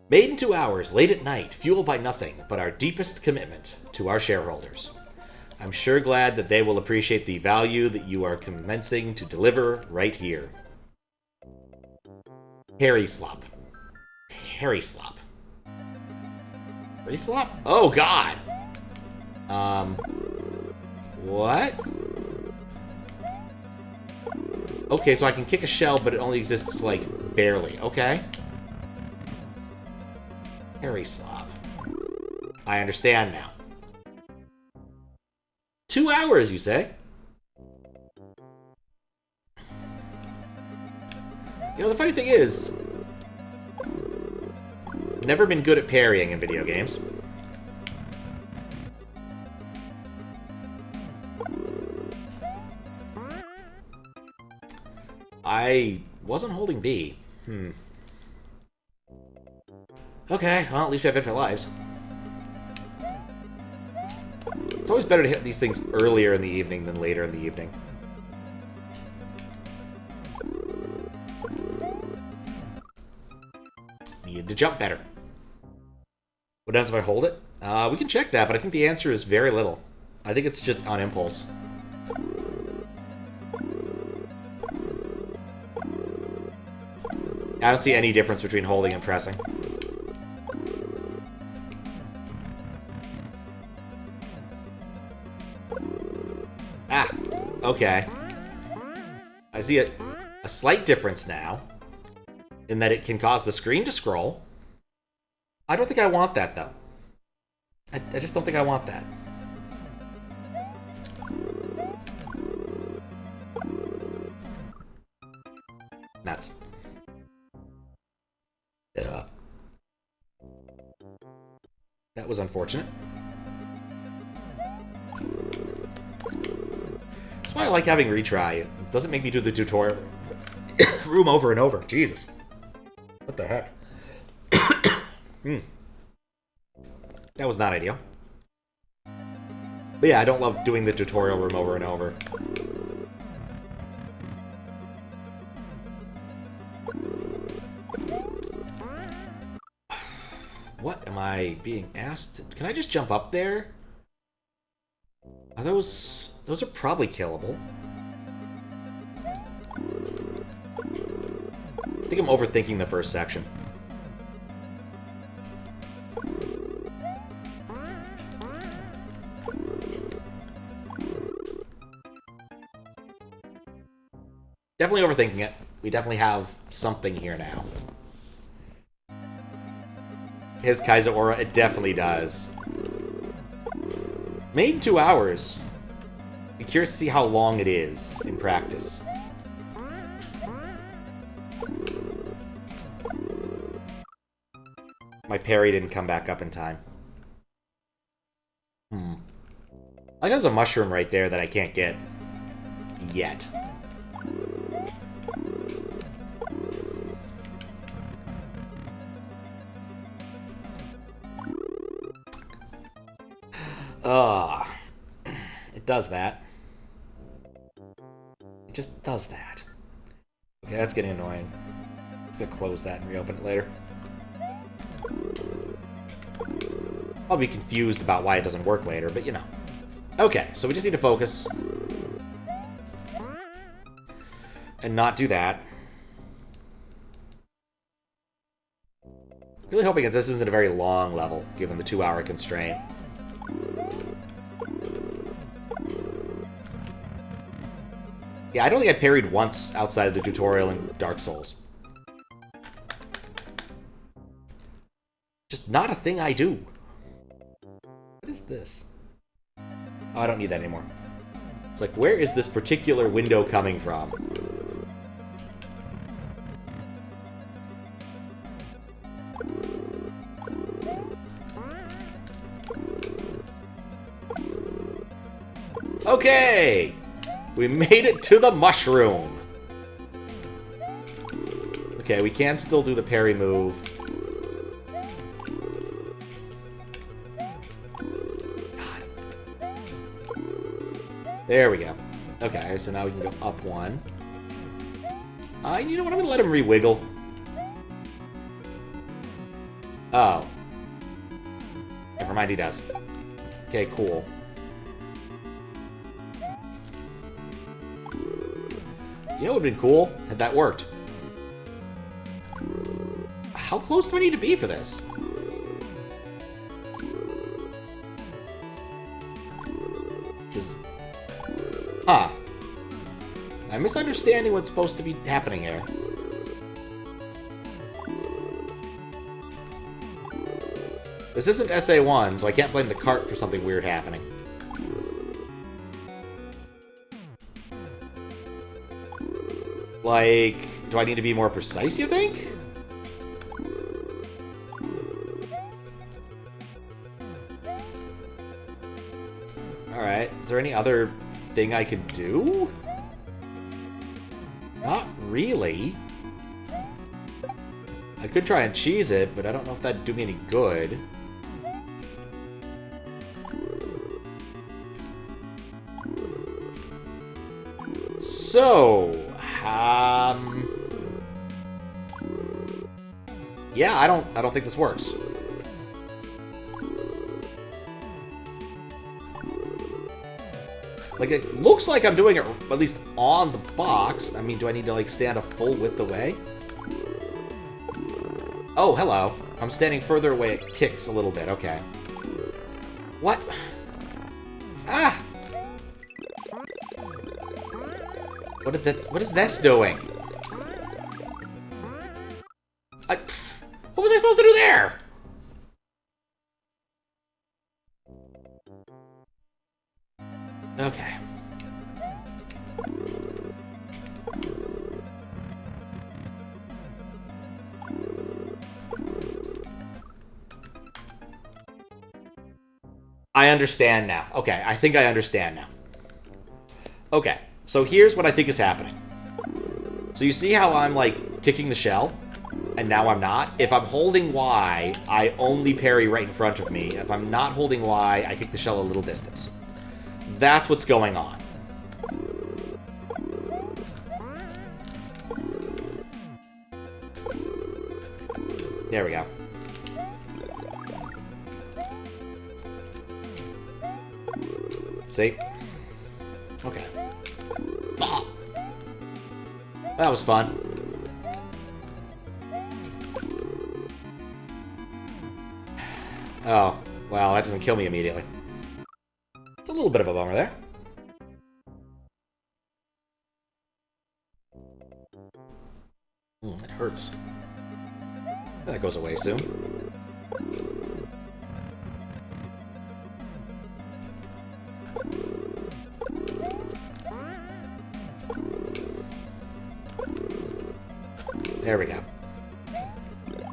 Made in 2 hours, late at night, fueled by nothing but our deepest commitment to our shareholders. I'm sure glad that they will appreciate the value that you are commencing to deliver right here. Parryslop. Parryslop. Parryslop? Oh, God! What? Okay, so I can kick a shell, but it only exists, like, barely. Okay. Parryslop. I understand now. 2 hours, you say? You know, the funny thing is, never been good at parrying in video games. I wasn't holding B. Okay, well, at least we have infinite lives. It's always better to hit these things earlier in the evening than later in the evening. Needed to jump better. What happens if I hold it? We can check that, but I think the answer is very little. I think it's just on impulse. I don't see any difference between holding and pressing. Ah, okay. I see a slight difference now, in that it can cause the screen to scroll. I don't think I want that, though. I just don't think I want that. Nuts. That was unfortunate. That's why I like having retry. It doesn't make me do the tutorial room over and over. Jesus. What the heck? That was not ideal. But yeah, I don't love doing the tutorial room over and over. What am I being asked? Can I just jump up there? Are those are probably killable. I think I'm overthinking the first section. Definitely overthinking it. We definitely have something here now. His Kaiser Aura, it definitely does. Made in 2 hours. Be curious to see how long it is in practice. My parry didn't come back up in time. Like there's a mushroom right there that I can't get yet. It does that. It just does that. Okay, that's getting annoying. I'm just gonna close that and reopen it later. I'll be confused about why it doesn't work later, but you know. Okay, so we just need to focus. And not do that. Really hoping that this isn't a very long level, given the 2-hour constraint. Yeah, I don't think I parried once outside of the tutorial in Dark Souls. Just not a thing I do. What is this? Oh, I don't need that anymore. It's like, where is this particular window coming from? Okay! We made it to the mushroom! Okay, we can still do the parry move. God. There we go. Okay, so now we can go up one. You know what? I'm gonna let him re-wiggle. Oh. Never mind, he does. Okay, cool. You know what would have been cool? Had that worked. How close do I need to be for this? Huh. I'm misunderstanding what's supposed to be happening here. This isn't SA1, so I can't blame the cart for something weird happening. Like, do I need to be more precise, you think? Alright, is there any other thing I could do? Not really. I could try and cheese it, but I don't know if that'd do me any good. So, yeah, I don't think this works. Like, it looks like I'm doing it at least on the box. I mean, do I need to, like, stand a full width away? Oh, hello. If I'm standing further away, it kicks a little bit. Okay. What? Ah! What is this doing? What was I supposed to do there? Okay. I understand now. Okay, I think I understand now. Okay, so here's what I think is happening. So you see how I'm, like, kicking the shell? And now I'm not? If I'm holding Y, I only parry right in front of me. If I'm not holding Y, I kick the shell a little distance. That's what's going on. There we go. See? Okay. Ah. That was fun. Oh, well, that doesn't kill me immediately. It's a little bit of a bummer there. It hurts. That goes away soon. There we go.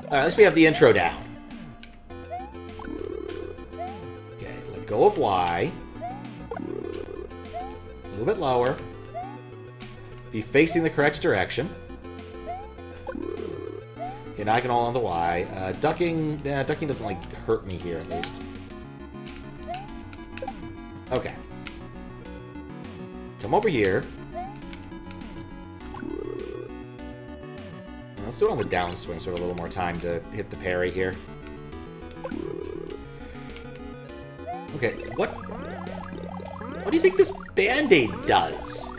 Alright, at least we have the intro down. Okay, let go of Y. A little bit lower. Be facing the correct direction. Okay, now I can hold on the Y. Ducking doesn't, like, hurt me here, at least. Okay. Come over here. Let's do it on the downswing so we have a little more time to hit the parry here. Okay, what do you think this Band-Aid does?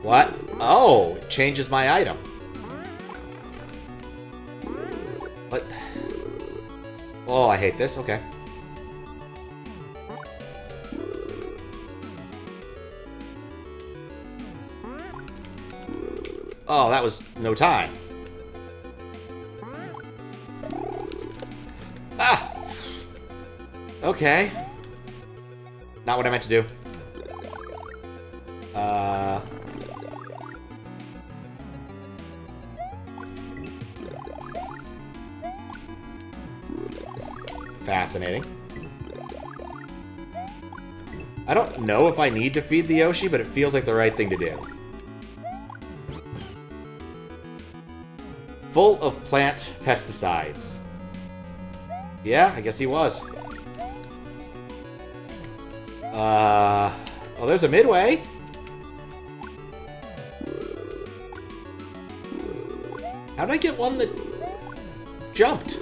What? Oh, it changes my item. What? Oh, I hate this. Okay. Oh, that was no time. Ah! Okay. Not what I meant to do. Fascinating. I don't know if I need to feed the Yoshi, but it feels like the right thing to do. Full of plant pesticides. Yeah, I guess he was. Oh, there's a midway. How did I get one that jumped?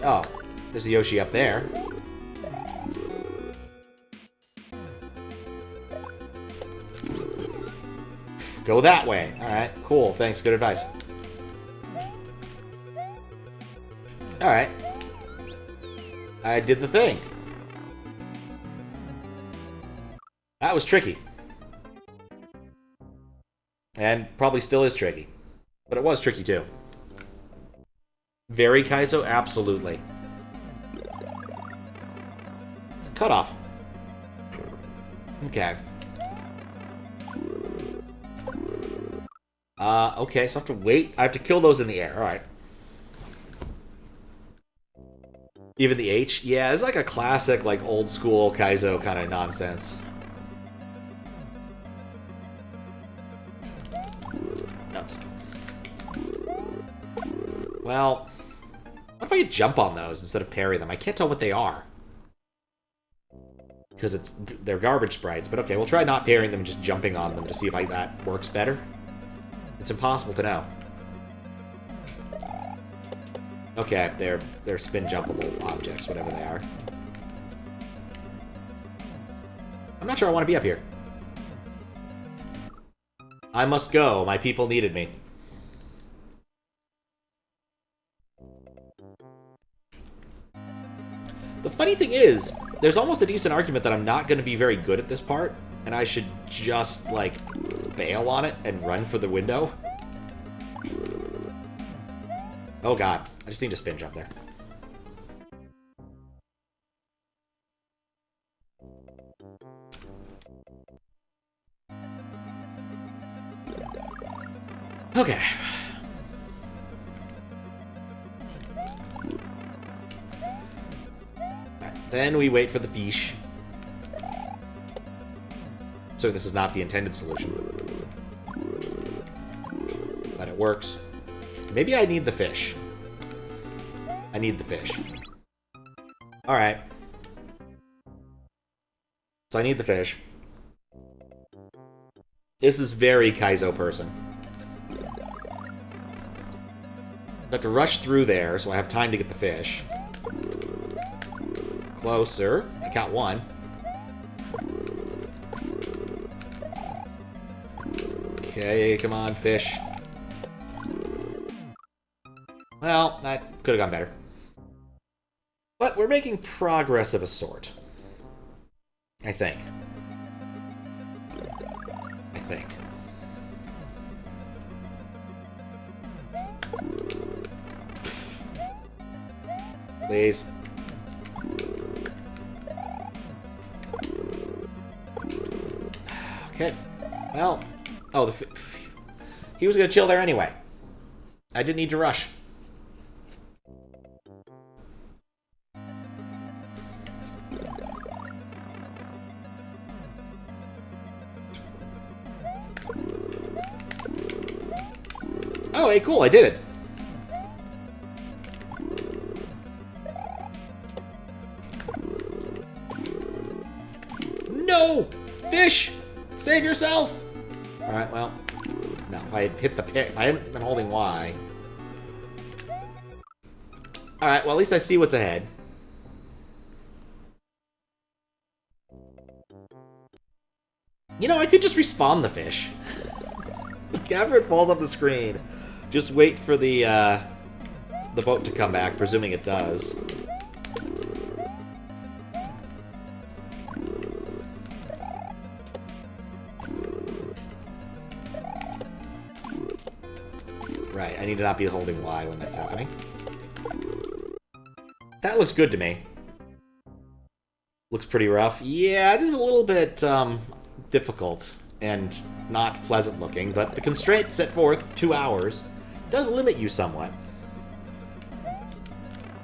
Oh, there's a Yoshi up there. Go that way. Alright, cool. Thanks, good advice. Alright. I did the thing. That was tricky. And probably still is tricky. But it was tricky too. Very Kaizo? Absolutely. Cut off. Okay. Okay, so I have to wait. I have to kill those in the air. Alright. Even the H? Yeah, it's like a classic, like, old school Kaizo kind of nonsense. Nuts. Well, what if I could jump on those instead of parry them? I can't tell what they are. Because they're garbage sprites, but okay, we'll try not parrying them and just jumping on them to see if that works better. It's impossible to know. Okay, they're spin jumpable objects, whatever they are. I'm not sure I want to be up here. I must go. My people needed me. The funny thing is, there's almost a decent argument that I'm not going to be very good at this part, and I should just, like, bail on it and run for the window. Oh god, I just need to spin jump there. Okay. Alright, then we wait for the fish. So this is not the intended solution. But it works. Maybe I need the fish. I need the fish. Alright. So I need the fish. This is very Kaizo person. I have to rush through there, so I have time to get the fish. Closer. I got one. Okay, come on, fish. Well, that could have gone better. But we're making progress of a sort. I think. Please. Okay. Well. Oh, he was gonna chill there anyway. I didn't need to rush. Oh, hey, cool, I did it. No! Fish! Save yourself! Alright, well. No, if I had hit the pit, if I hadn't been holding Y. Alright, well, at least I see what's ahead. You know, I could just respawn the fish. After it falls off the screen, just wait for the boat to come back, presuming it does. Right, I need to not be holding Y when that's happening. That looks good to me. Looks pretty rough. Yeah, this is a little bit difficult and not pleasant looking, but the constraint set forth, 2 hours, does limit you somewhat.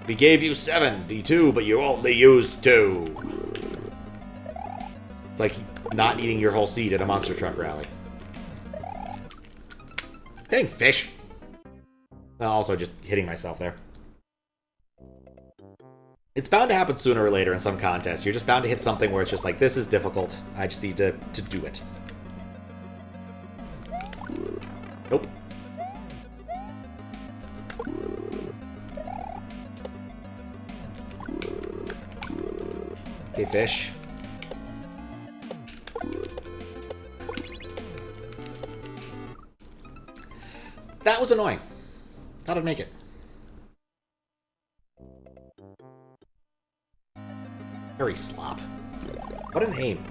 We gave you 72, but you only used 2. It's like not eating your whole seat at a monster truck rally. Dang fish. Well, also just hitting myself there. It's bound to happen sooner or later in some contests. You're just bound to hit something where it's just like, this is difficult. I just need to do it. Nope. Okay, fish. That was annoying. Thought I'd make it. Parryslop. What a name.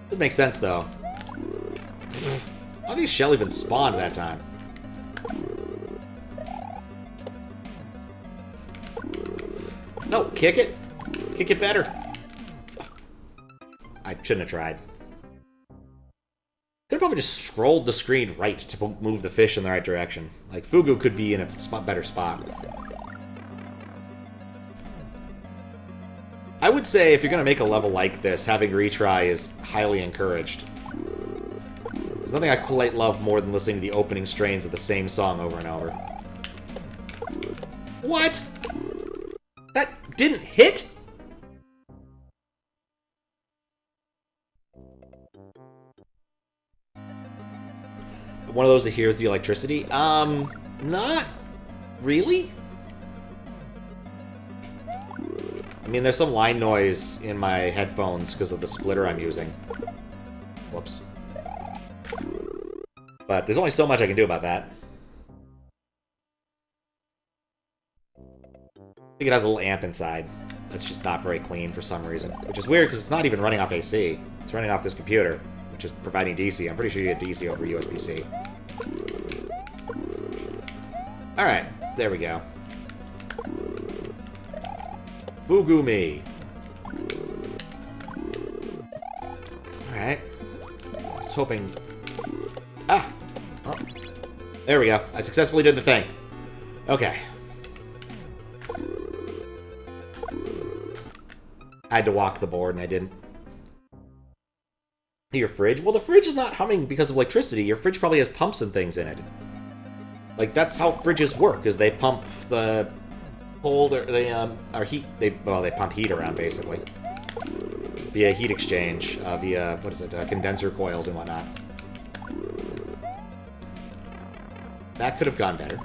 Does make sense, though. I don't think Shell even spawned that time. No, kick it. Kick it better. I shouldn't have tried. Could have probably just scrolled the screen right to move the fish in the right direction. Like, Fugu could be in a better spot. I would say if you're going to make a level like this, having retry is highly encouraged. There's nothing I quite love more than listening to the opening strains of the same song over and over. What? That didn't hit? One of those that hears the electricity? Not really. I mean, there's some line noise in my headphones because of the splitter I'm using. Whoops. But there's only so much I can do about that. I think it has a little amp inside. That's just not very clean for some reason. Which is weird because it's not even running off AC. It's running off this computer, which is providing DC. I'm pretty sure you get DC over USB-C. Alright, there we go. Fugumi. Alright. I was hoping... Ah! Oh. There we go. I successfully did the thing. Okay. I had to walk the board, and I didn't. Your fridge? Well, the fridge is not humming because of electricity. Your fridge probably has pumps and things in it. Like, that's how fridges work, is they pump the cold, or they, or heat, they pump heat around, basically. Via heat exchange, via, what is it, condenser coils and whatnot. That could have gone better.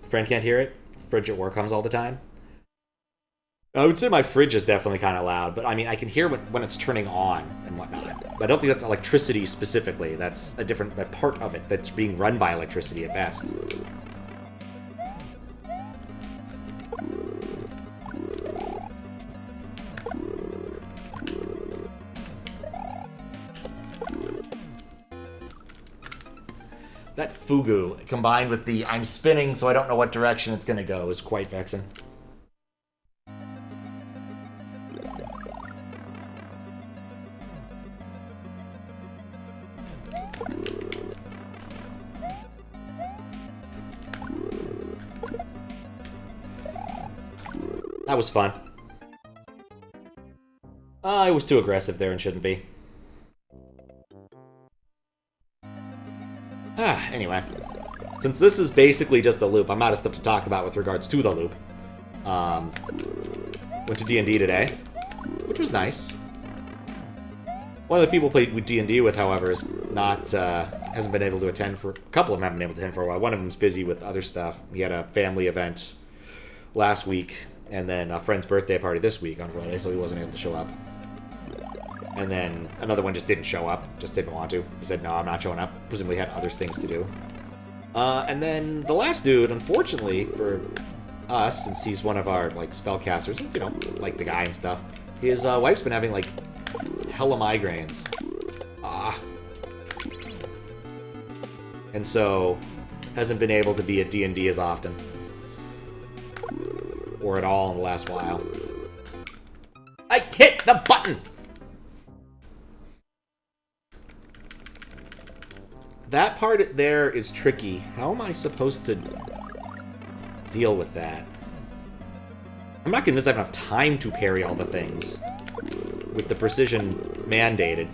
Friend can't hear it? Fridge at work hums all the time? I would say my fridge is definitely kind of loud, but I mean, I can hear when it's turning on and whatnot. But I don't think that's electricity specifically. That's a different part of it that's being run by electricity at best. That Fugu, combined with the I'm spinning so I don't know what direction it's going to go, is quite vexing. That was fun. I was too aggressive there and shouldn't be. Anyway, since this is basically just a loop, I'm out of stuff to talk about with regards to the loop. Went to D&D today, which was nice. One of the people played with D&D with, however, is not hasn't been able to attend for a couple of them haven't been able to attend for a while. One of them's busy with other stuff. He had a family event last week, and then a friend's birthday party this week on Friday, so he wasn't able to show up. And then another one just didn't show up, just didn't want to. He said, no, I'm not showing up. Presumably had other things to do. And then the last dude, unfortunately for us, since he's one of our, like, spellcasters, you know, like the guy and stuff, his wife's been having, like, hella migraines. And so, hasn't been able to be at D&D as often. Or at all in the last while. I hit the button! That part there is tricky. How am I supposed to deal with that? I'm not convinced I have enough time to parry all the things with the precision mandated.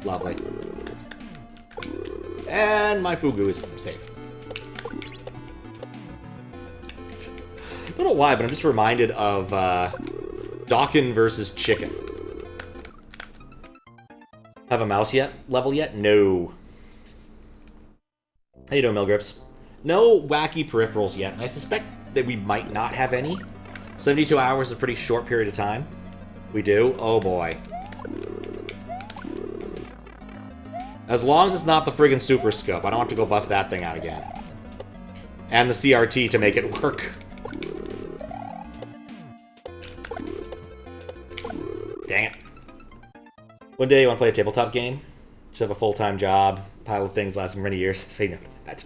Lovely. And my fugu is safe. I don't know why, but I'm just reminded of Dawkin versus Chicken. Have a mouse level yet? No. How you doing, Milgrips? No wacky peripherals yet. I suspect that we might not have any. 72 hours is a pretty short period of time. We do? Oh boy. As long as it's not the friggin' Super Scope, I don't have to go bust that thing out again. And the CRT to make it work. Dang it. One day you want to play a tabletop game? Just have a full-time job, pile of things lasting many years. Say no to that.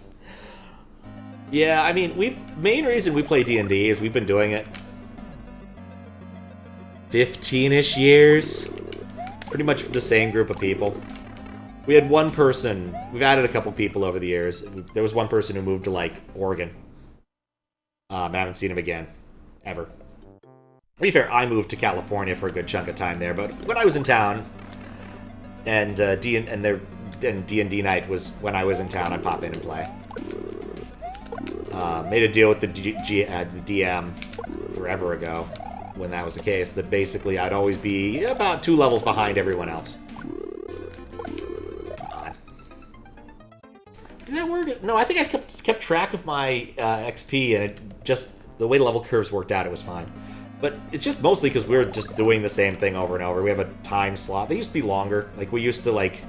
Yeah, I mean, main reason we play D&D is we've been doing it 15-ish years. Pretty much the same group of people. We had one person. We've added a couple people over the years. There was one person who moved to, like, Oregon. I haven't seen him again. Ever. To be fair, I moved to California for a good chunk of time there, but when I was in town, and D&D night was when I was in town, I'd pop in and play. Made a deal with the DM forever ago, when that was the case, that basically I'd always be about 2 levels behind everyone else. Come on. Did that work? No, I think I kept track of my XP, and it just, the way the level curves worked out, it was fine. But it's just mostly because we're just doing the same thing over and over. We have a time slot. They used to be longer. Like, we used to, like,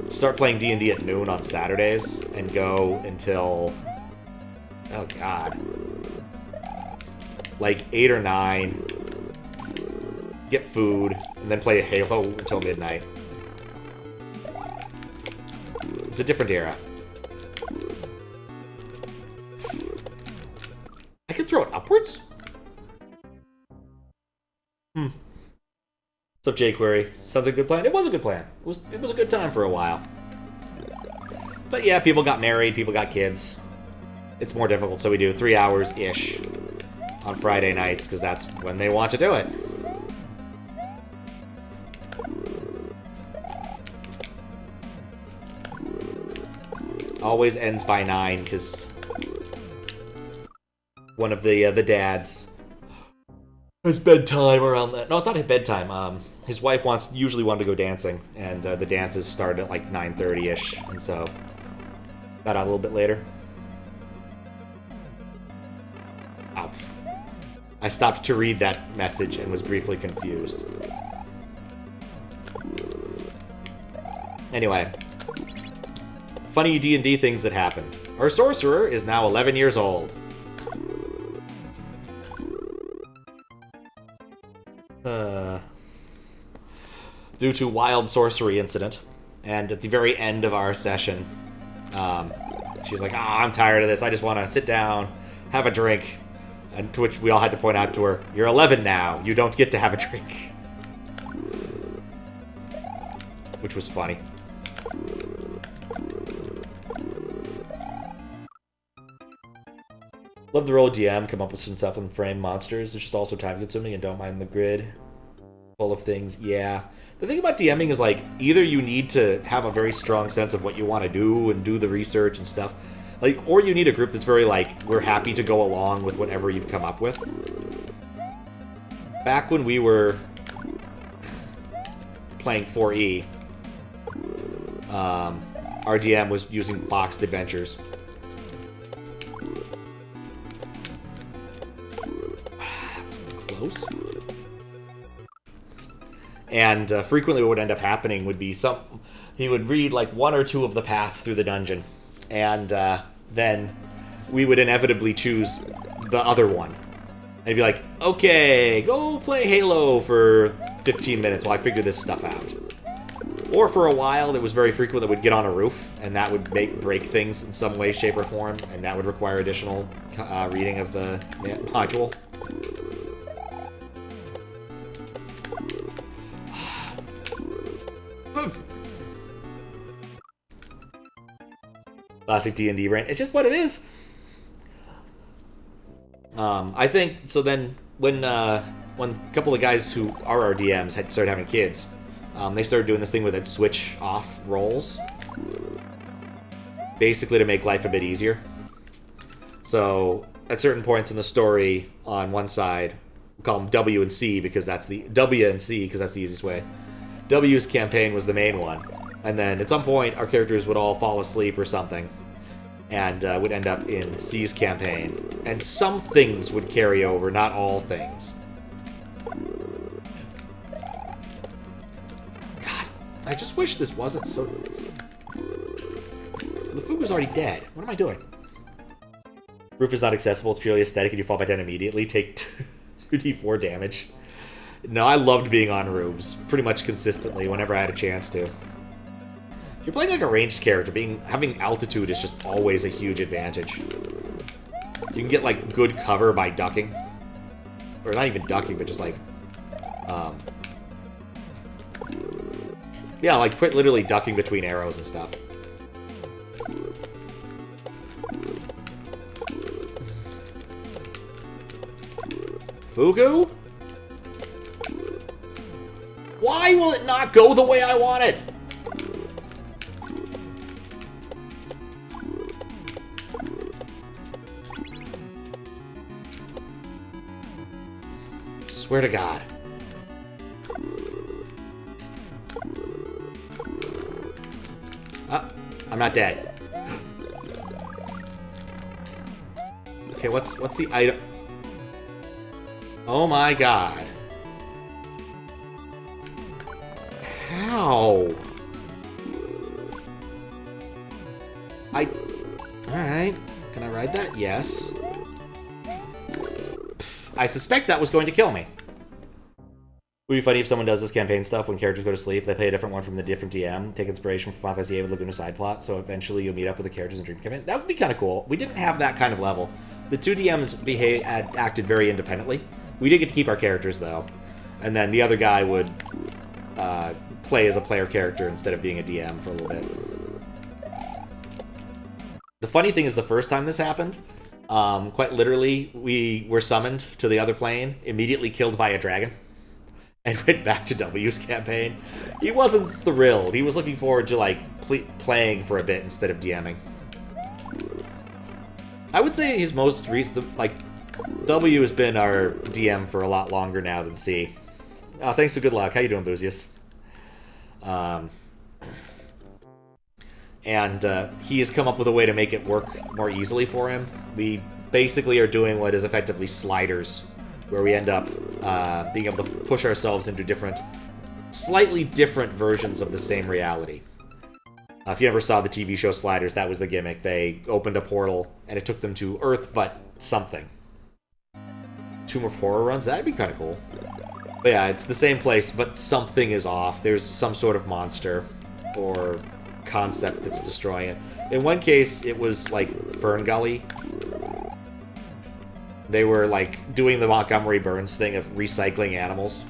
start playing D&D at noon on Saturdays and go until... oh, God. Like, 8 or 9. Get food, and then play Halo until midnight. It's a different era. I could throw it upwards? What's up, jQuery? Sounds like a good plan. It was a good plan. It was a good time for a while. But yeah, people got married, people got kids. It's more difficult, so we do 3 hours-ish on Friday nights, because that's when they want to do it. Always ends by 9, because one of the dads has bedtime around that. No, it's not his bedtime. His wife usually wanted to go dancing, and the dances started at like 9:30-ish, and so got out a little bit later. Ow. I stopped to read that message and was briefly confused. Anyway. Funny D&D things that happened. Our sorcerer is now 11 years old. Due to wild sorcery incident. And at the very end of our session, she's like, I'm tired of this. I just want to sit down, have a drink. And to which we all had to point out to her, you're 11 now. You don't get to have a drink. Which was funny. Love the role DM, come up with some stuff and frame monsters. It's just also time consuming and don't mind the grid. Full of things, yeah. The thing about DMing is, like, either you need to have a very strong sense of what you want to do and do the research and stuff, like, or you need a group that's very, like, we're happy to go along with whatever you've come up with. Back when we were playing 4E, our DM was using boxed adventures. That was close. And frequently what would end up happening would be he would read like 1 or 2 of the paths through the dungeon, and then we would inevitably choose the other one. And he'd be like, okay, go play Halo for 15 minutes while I figure this stuff out. Or for a while, it was very frequent that we'd get on a roof, and that would break things in some way, shape, or form, and that would require additional reading of the module. Classic D&D brain. It's just what it is. I think, so then, when a couple of guys who are our DMs had started having kids, They started doing this thing where they'd switch off roles, basically to make life a bit easier. So at certain points in the story, on one side, we'll call them W and C because that's the easiest way. W's campaign was the main one, and then at some point our characters would all fall asleep or something, and would end up in C's campaign. And some things would carry over, not all things. God, I just wish this wasn't so... The food was already dead. What am I doing? Roof is not accessible, it's purely aesthetic, and you fall back down immediately. Take 2d4 damage. No, I loved being on roofs, pretty much consistently, whenever I had a chance to. If you're playing like a ranged character, having altitude is just always a huge advantage. You can get like good cover by ducking. Or not even ducking, but just like... yeah, like quite literally ducking between arrows and stuff. Fugu? Why will it not go the way I want it? Swear to God. I'm not dead. Okay, what's the item? Oh my God. How? Alright. Can I ride that? Yes. I suspect that was going to kill me. Would be funny if someone does this campaign stuff when characters go to sleep. They play a different one from the different DM. Take inspiration from Final Fantasy VIII with Laguna side plot, so eventually you'll meet up with the characters in Dream Campaign. That would be kind of cool. We didn't have that kind of level. The two DMs acted very independently. We did get to keep our characters, though. And then the other guy would play as a player character instead of being a DM for a little bit. The funny thing is, the first time this happened, quite literally, we were summoned to the other plane, immediately killed by a dragon, and went back to W's campaign. He wasn't thrilled. He was looking forward to, like, playing for a bit instead of DMing. I would say his most recent, like, W has been our DM for a lot longer now than C. Thanks to Good Luck. How you doing, Boozius? He has come up with a way to make it work more easily for him. We basically are doing what is effectively sliders, where we end up being able to push ourselves into slightly different versions of the same reality. If you ever saw the TV show Sliders, that was the gimmick. They opened a portal, and it took them to Earth, but something. Tomb of Horror runs? That'd be kind of cool. But yeah, it's the same place, but something is off. There's some sort of monster or concept that's destroying it. In one case, it was like Fern Gully. They were like doing the Montgomery Burns thing of recycling animals.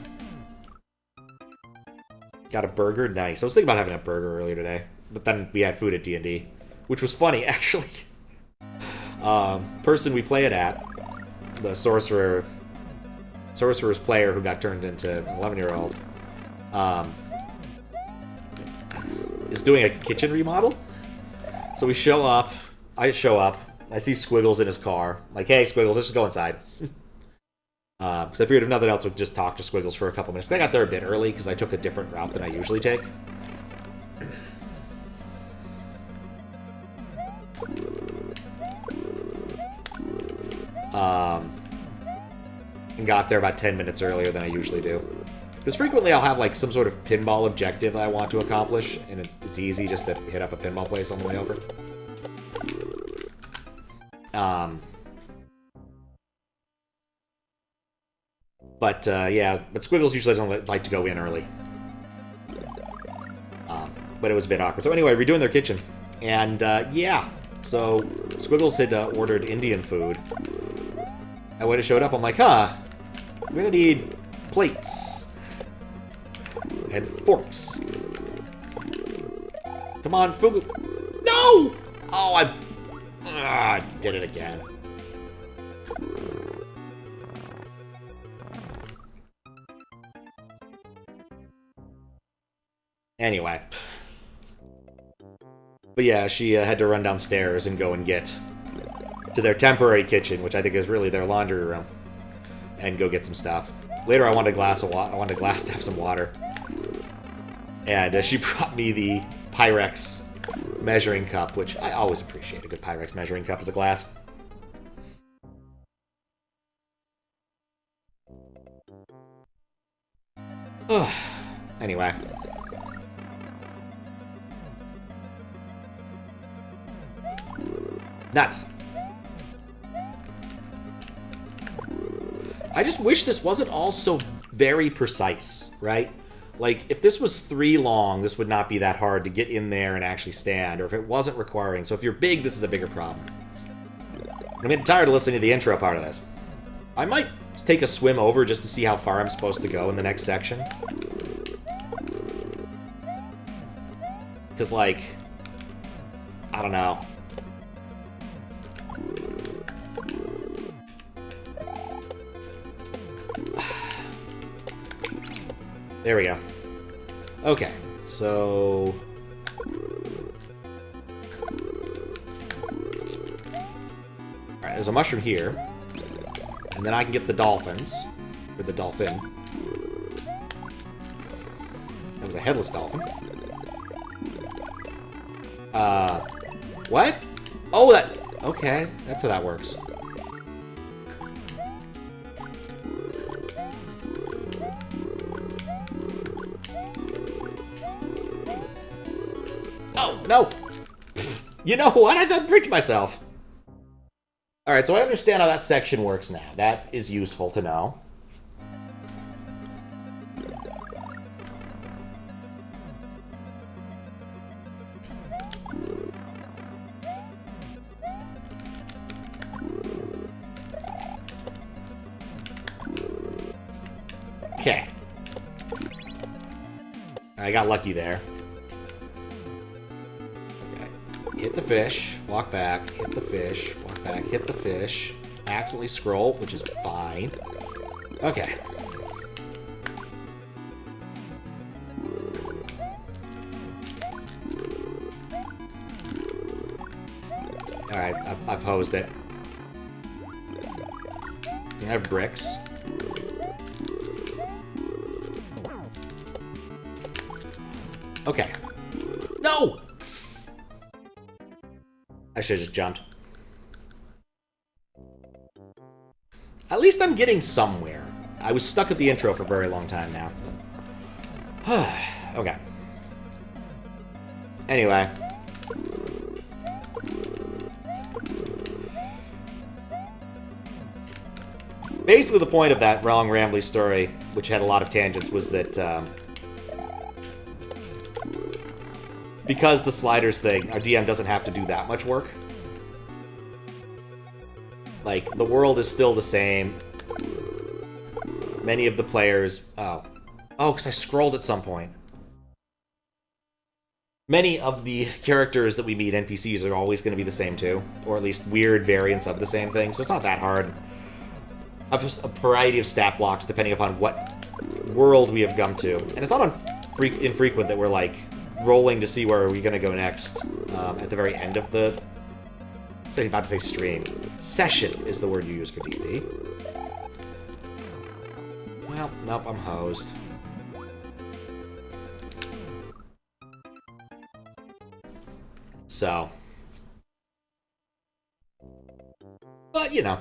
Got a burger? Nice. I was thinking about having a burger earlier today, but then we had food at D&D, which was funny, actually. Person we play it at, the sorcerer's player who got turned into an 11-year-old, is doing a kitchen remodel. So we show up, I see Squiggles in his car. Like, hey, Squiggles, let's just go inside. So I figured if nothing else, we'd just talk to Squiggles for a couple minutes. I got there a bit early because I took a different route than I usually take. And got there about 10 minutes earlier than I usually do. Because frequently I'll have like some sort of pinball objective that I want to accomplish, and it's easy just to hit up a pinball place on the way over. But Squiggles usually doesn't like to go in early. But it was a bit awkward. So anyway, redoing their kitchen. And so Squiggles had ordered Indian food. And when it showed up, I'm like, we're gonna need plates. And forks. Come on, Fugu. No! Oh, I did it again. Anyway. But yeah, she had to run downstairs and go and get to their temporary kitchen, which I think is really their laundry room, and go get some stuff. Later, I wanted a glass of water. I wanted a glass to have some water, and she brought me the Pyrex measuring cup, which I always appreciate a good Pyrex measuring cup as a glass. Anyway. Nuts. I just wish this wasn't all so very precise, right? Like, if this was 3 long, this would not be that hard to get in there and actually stand, or if it wasn't requiring. So if you're big, this is a bigger problem. I'm getting tired of listening to the intro part of this. I might take a swim over just to see how far I'm supposed to go in the next section. Because, like, I don't know. There we go. Okay, so... Alright, there's a mushroom here. And then I can get the dolphins. Or the dolphin. That was a headless dolphin. What? Oh, that... Okay, that's how that works. Oh, no! You know what? I done tricked myself. Alright, so I understand how that section works now. That is useful to know. Okay. I got lucky there. Okay. Hit the fish, walk back, hit the fish, walk back, hit the fish. Accidentally scroll, which is fine. Okay. Alright, I've hosed it. I have bricks. Okay. No! I should have just jumped. At least I'm getting somewhere. I was stuck at the intro for a very long time now. Okay. Anyway. Basically, the point of that long, rambly story, which had a lot of tangents, was that, because the sliders thing, our DM doesn't have to do that much work. Like, the world is still the same. Many of the players... Oh, because I scrolled at some point. Many of the characters that we meet, NPCs, are always going to be the same, too. Or at least weird variants of the same thing, so it's not that hard. I have a variety of stat blocks depending upon what world we have come to. And it's not infrequent that we're, like, rolling to see where are we going to go next at the very end of the... I'm about to say stream. Session is the word you use for D&D. Well, nope, I'm hosed. So. But, you know.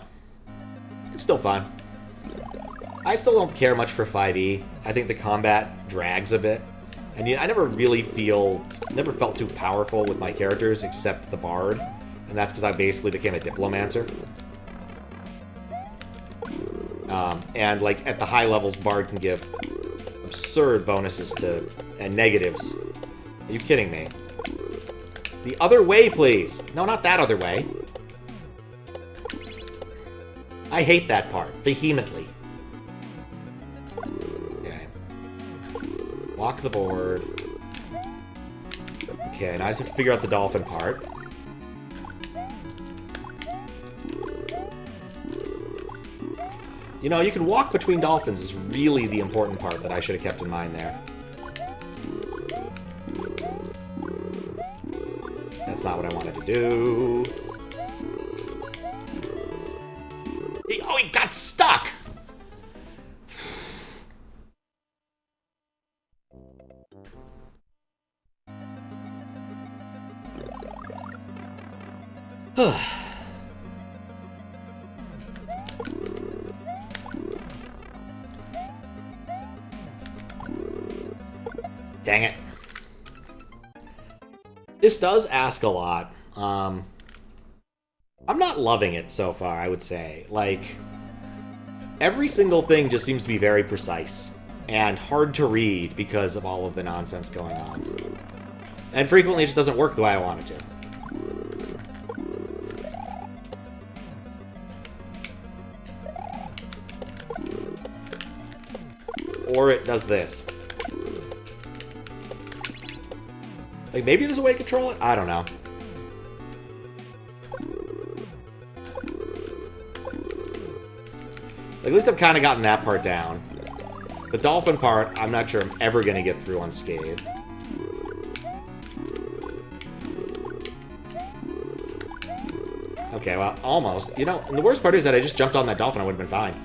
It's still fun. I still don't care much for 5e. I think the combat drags a bit. And I never really never felt too powerful with my characters except the bard. And that's because I basically became a diplomancer. And, like, at the high levels, bard can give absurd bonuses to... and negatives. Are you kidding me? The other way, please! No, not that other way. I hate that part, vehemently. Okay. Walk the board. Okay, now I just have to figure out the dolphin part. You know, you can walk between dolphins is really the important part that I should have kept in mind there. That's not what I wanted to do. Oh, he got stuck! Dang it. This does ask a lot. I'm not loving it so far, I would say. Like, every single thing just seems to be very precise and hard to read because of all of the nonsense going on. And frequently it just doesn't work the way I want it to. Or it does this. Like, maybe there's a way to control it? I don't know. Like, at least I've kind of gotten that part down. The dolphin part, I'm not sure I'm ever going to get through unscathed. Okay, well, almost. You know, and the worst part is that I just jumped on that dolphin, I would have been fine.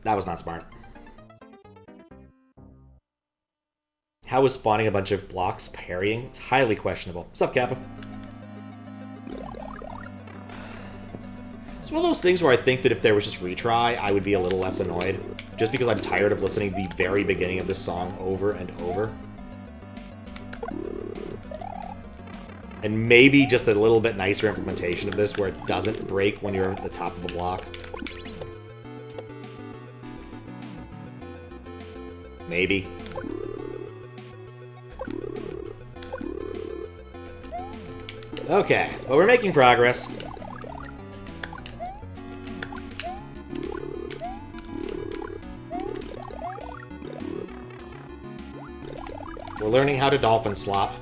That was not smart. How is spawning a bunch of blocks parrying? It's highly questionable. What's up, Kappa? It's one of those things where I think that if there was just retry, I would be a little less annoyed. Just because I'm tired of listening to the very beginning of this song over and over. And maybe just a little bit nicer implementation of this where it doesn't break when you're at the top of a block. Maybe. Okay, but we're making progress. We're learning how to dolphin slop.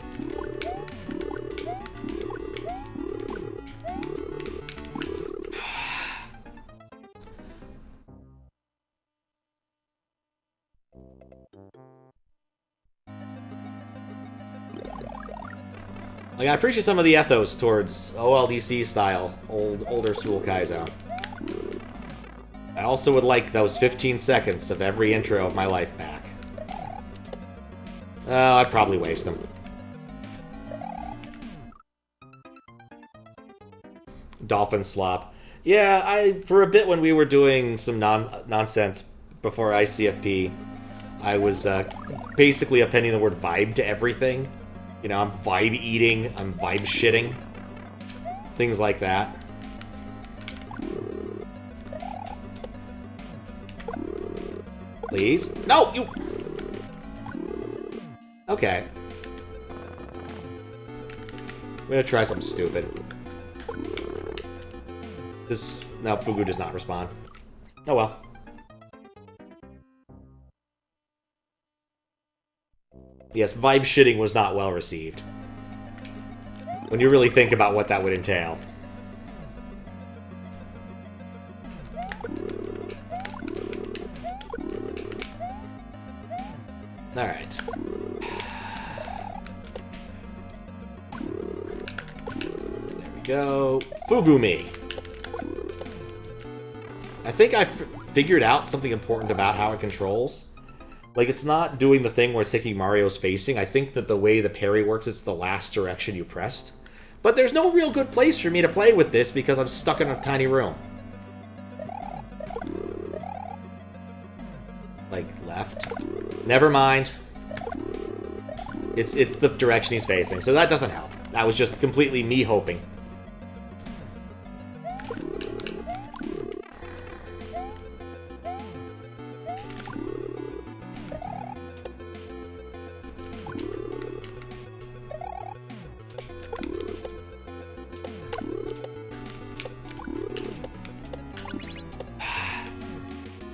Like, I appreciate some of the ethos towards OLDC style, older school Kaizo. I also would like those 15 seconds of every intro of my life back. Oh, I'd probably waste them. Dolphin slop. Yeah, for a bit when we were doing some nonsense before ICFP, I was basically appending the word vibe to everything. You know, I'm vibe eating, I'm vibe shitting. Things like that. Please? No, you... Okay. I'm gonna try something stupid. This... No, Fugu does not respond. Oh well. Yes, vibe shitting was not well received. When you really think about what that would entail. Alright. There we go. Fugumi. I think I figured out something important about how it controls. Like, it's not doing the thing where it's taking Mario's facing. I think that the way the parry works is the last direction you pressed. But there's no real good place for me to play with this because I'm stuck in a tiny room. Like, left. Never mind. It's the direction he's facing, so that doesn't help. That was just completely me hoping.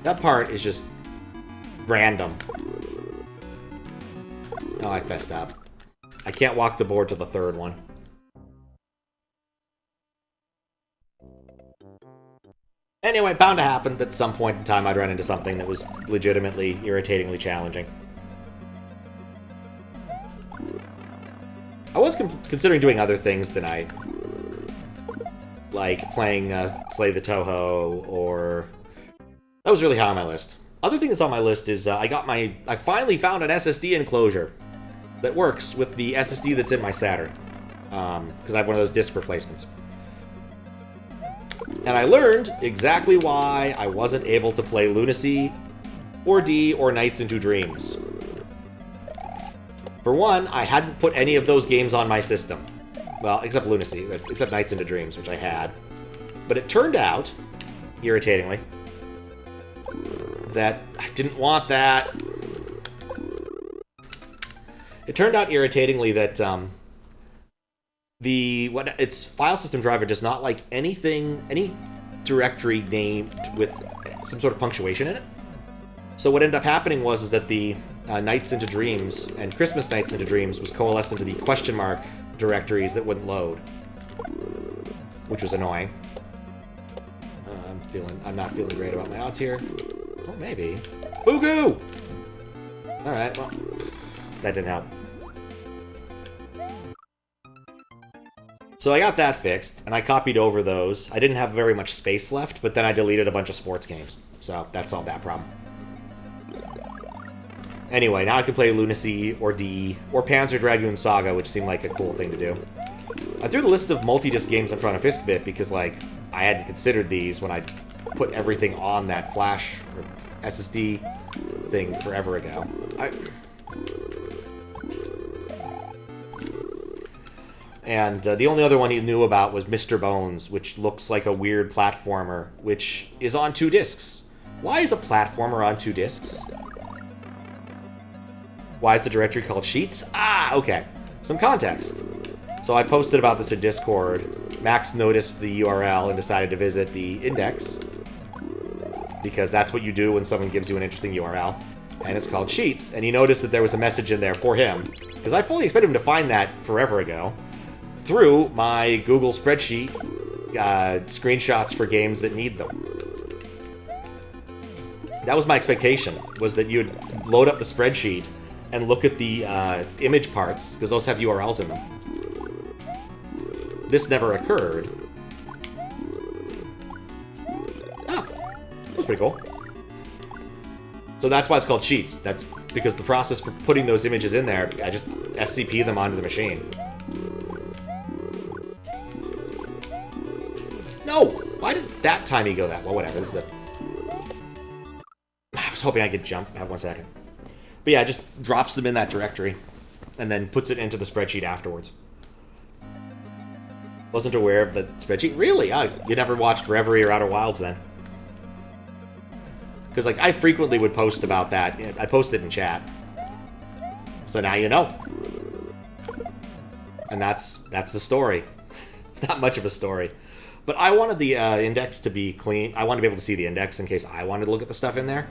That part is just random. Oh, I've messed up. I can't walk the board to the third one. Anyway, bound to happen at some point in time I'd run into something that was legitimately, irritatingly challenging. I was considering doing other things tonight. Like playing Slay the Toho, or... That was really high on my list. Other thing that's on my list is I finally found an SSD enclosure that works with the SSD that's in my Saturn. Because I have one of those disk replacements. And I learned exactly why I wasn't able to play Lunacy, or D, or Nights into Dreams. For one, I hadn't put any of those games on my system. Well, except Lunacy, except Nights into Dreams, which I had. But it turned out, irritatingly, that I didn't want that. It turned out irritatingly that its file system driver does not like any directory named with some sort of punctuation in it. So what ended up happening was that the Nights into Dreams and Christmas Nights into Dreams was coalesced into the question mark directories that wouldn't load, which was annoying. I'm not feeling great about my odds here. Oh, maybe. Fugu! Alright, well, that didn't help. So I got that fixed, and I copied over those. I didn't have very much space left, but then I deleted a bunch of sports games. So that solved that problem. Anyway, now I can play Lunacy, or D, or Panzer Dragoon Saga, which seemed like a cool thing to do. I threw the list of multi-disc games in front of Fiskbit because, like, I hadn't considered these when I put everything on that flash or SSD thing forever ago. And the only other one he knew about was Mr. Bones, which looks like a weird platformer, which is on 2 discs. Why is a platformer on 2 discs? Why is the directory called Sheets? Ah, okay. Some context. So I posted about this in Discord. Max noticed the URL and decided to visit the index, because that's what you do when someone gives you an interesting URL. And it's called Sheets, and he noticed that there was a message in there for him, because I fully expected him to find that forever ago, through my Google spreadsheet screenshots for games that need them. That was my expectation, was that you'd load up the spreadsheet and look at the image parts, because those have URLs in them. This never occurred. Ah, that was pretty cool. So that's why it's called Sheets. That's because the process for putting those images in there, I just SCP them onto the machine. No! Why did that timey go that? Well, whatever. This is I was hoping I could jump. Have 1 second. But yeah, it just drops them in that directory and then puts it into the spreadsheet afterwards. Wasn't aware of the spreadsheet. Really? Oh, you never watched Reverie or Outer Wilds then? Because, like, I frequently would post about that. I posted in chat. So now you know. And that's the story. It's not much of a story. But I wanted the index to be clean. I wanted to be able to see the index in case I wanted to look at the stuff in there.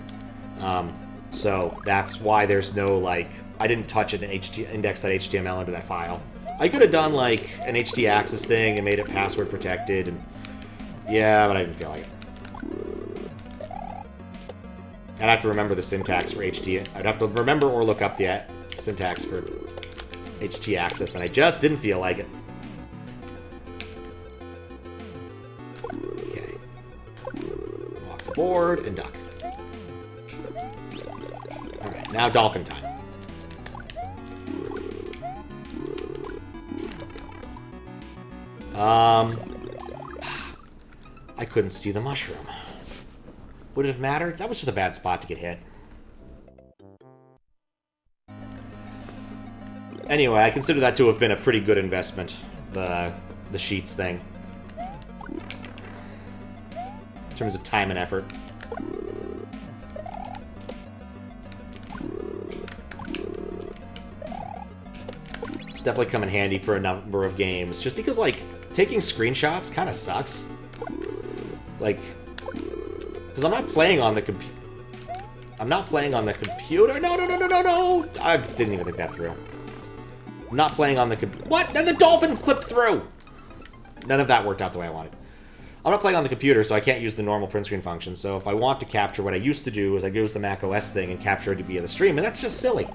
So that's why there's no, like... I didn't touch an index.html into that file. I could have done, like, an htaccess thing and made it password protected. And yeah, but I didn't feel like it. I'd have to remember the syntax for HT. I'd have to remember or look up the syntax for htaccess, and I just didn't feel like it. Okay. Walk the board and duck. Alright, now dolphin time. I couldn't see the mushroom. Would it have mattered? That was just a bad spot to get hit. Anyway, I consider that to have been a pretty good investment, the Sheets thing. In terms of time and effort. It's definitely come in handy for a number of games, just because, like, taking screenshots kind of sucks. Like... Because I'm not playing on the computer. I'm not playing on the computer. No! I didn't even think that through. I'm not playing on the computer. What? Then the dolphin clipped through! None of that worked out the way I wanted. I'm not playing on the computer, so I can't use the normal print screen function. So if I want to capture, what I used to do is I use the Mac OS thing and capture it via the stream, and that's just silly.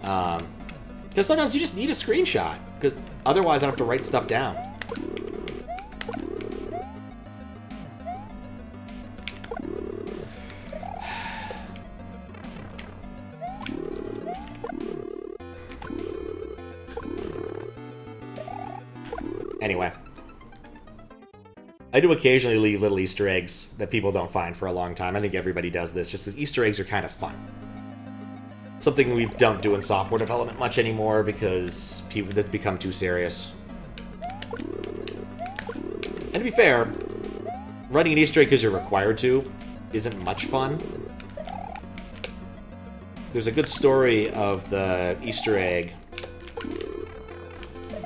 Because sometimes you just need a screenshot, because otherwise I have to write stuff down. Anyway. I do occasionally leave little Easter eggs that people don't find for a long time. I think everybody does this, just because Easter eggs are kind of fun. Something we don't do in software development much anymore, because that's become too serious. And to be fair, running an Easter egg because you're required to isn't much fun. There's a good story of the Easter egg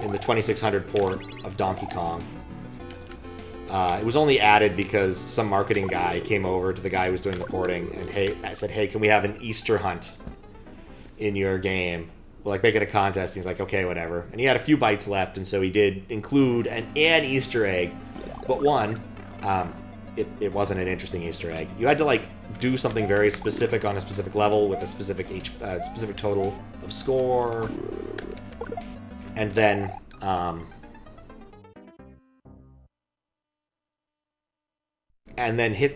in the 2600 port of Donkey Kong. It was only added because some marketing guy came over to the guy who was doing the porting and I said, hey, can we have an Easter hunt in your game? We'll, like, make it a contest. And he's like, okay, whatever. And he had a few bytes left, and so he did include an Easter egg. But one, it wasn't an interesting Easter egg. You had to, like, do something very specific on a specific level with a specific specific total of score. And then,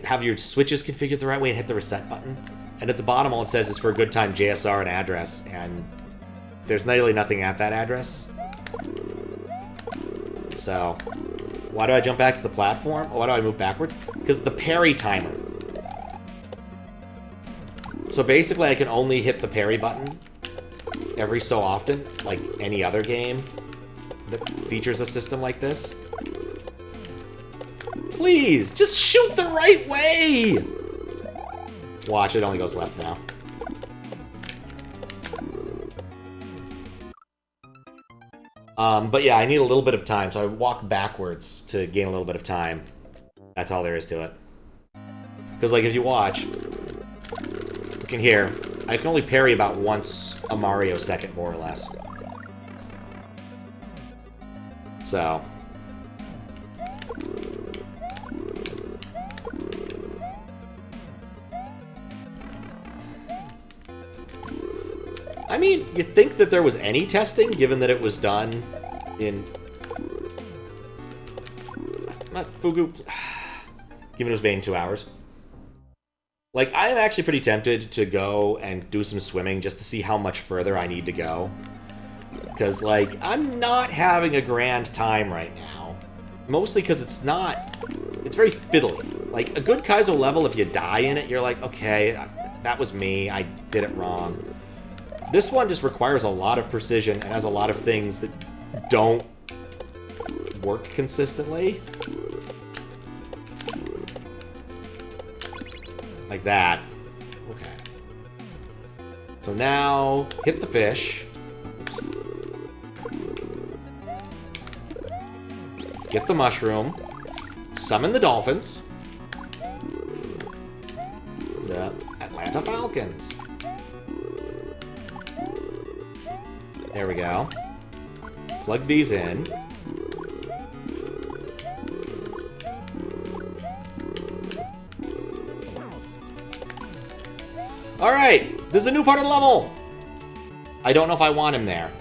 have your switches configured the right way and hit the reset button. And at the bottom, all it says is for a good time JSR and address, and there's nearly nothing at that address. So, why do I jump back to the platform? Why do I move backwards? Because the parry timer. So basically, I can only hit the parry button every so often, like any other game that features a system like this. Please, just shoot the right way! Watch, it only goes left now. But yeah, I need a little bit of time, so I walk backwards to gain a little bit of time. That's all there is to it. Because, like, if you watch, you can hear, I can only parry about once a Mario second, more or less. So... I mean, you'd think that there was any testing, given that it was done in... Not Fugu... Given it was made in 2 hours. Like, I am actually pretty tempted to go and do some swimming just to see how much further I need to go. Because, like, I'm not having a grand time right now. Mostly because it's not... It's very fiddly. Like, a good Kaizo level, if you die in it, you're like, okay, that was me, I did it wrong. This one just requires a lot of precision and has a lot of things that don't work consistently. Like that. Okay. So now, hit the fish. Oops. Get the mushroom. Summon the dolphins. The Atlanta Falcons. There we go. Plug these in. Alright, this is a new part of the level! I don't know if I want him there.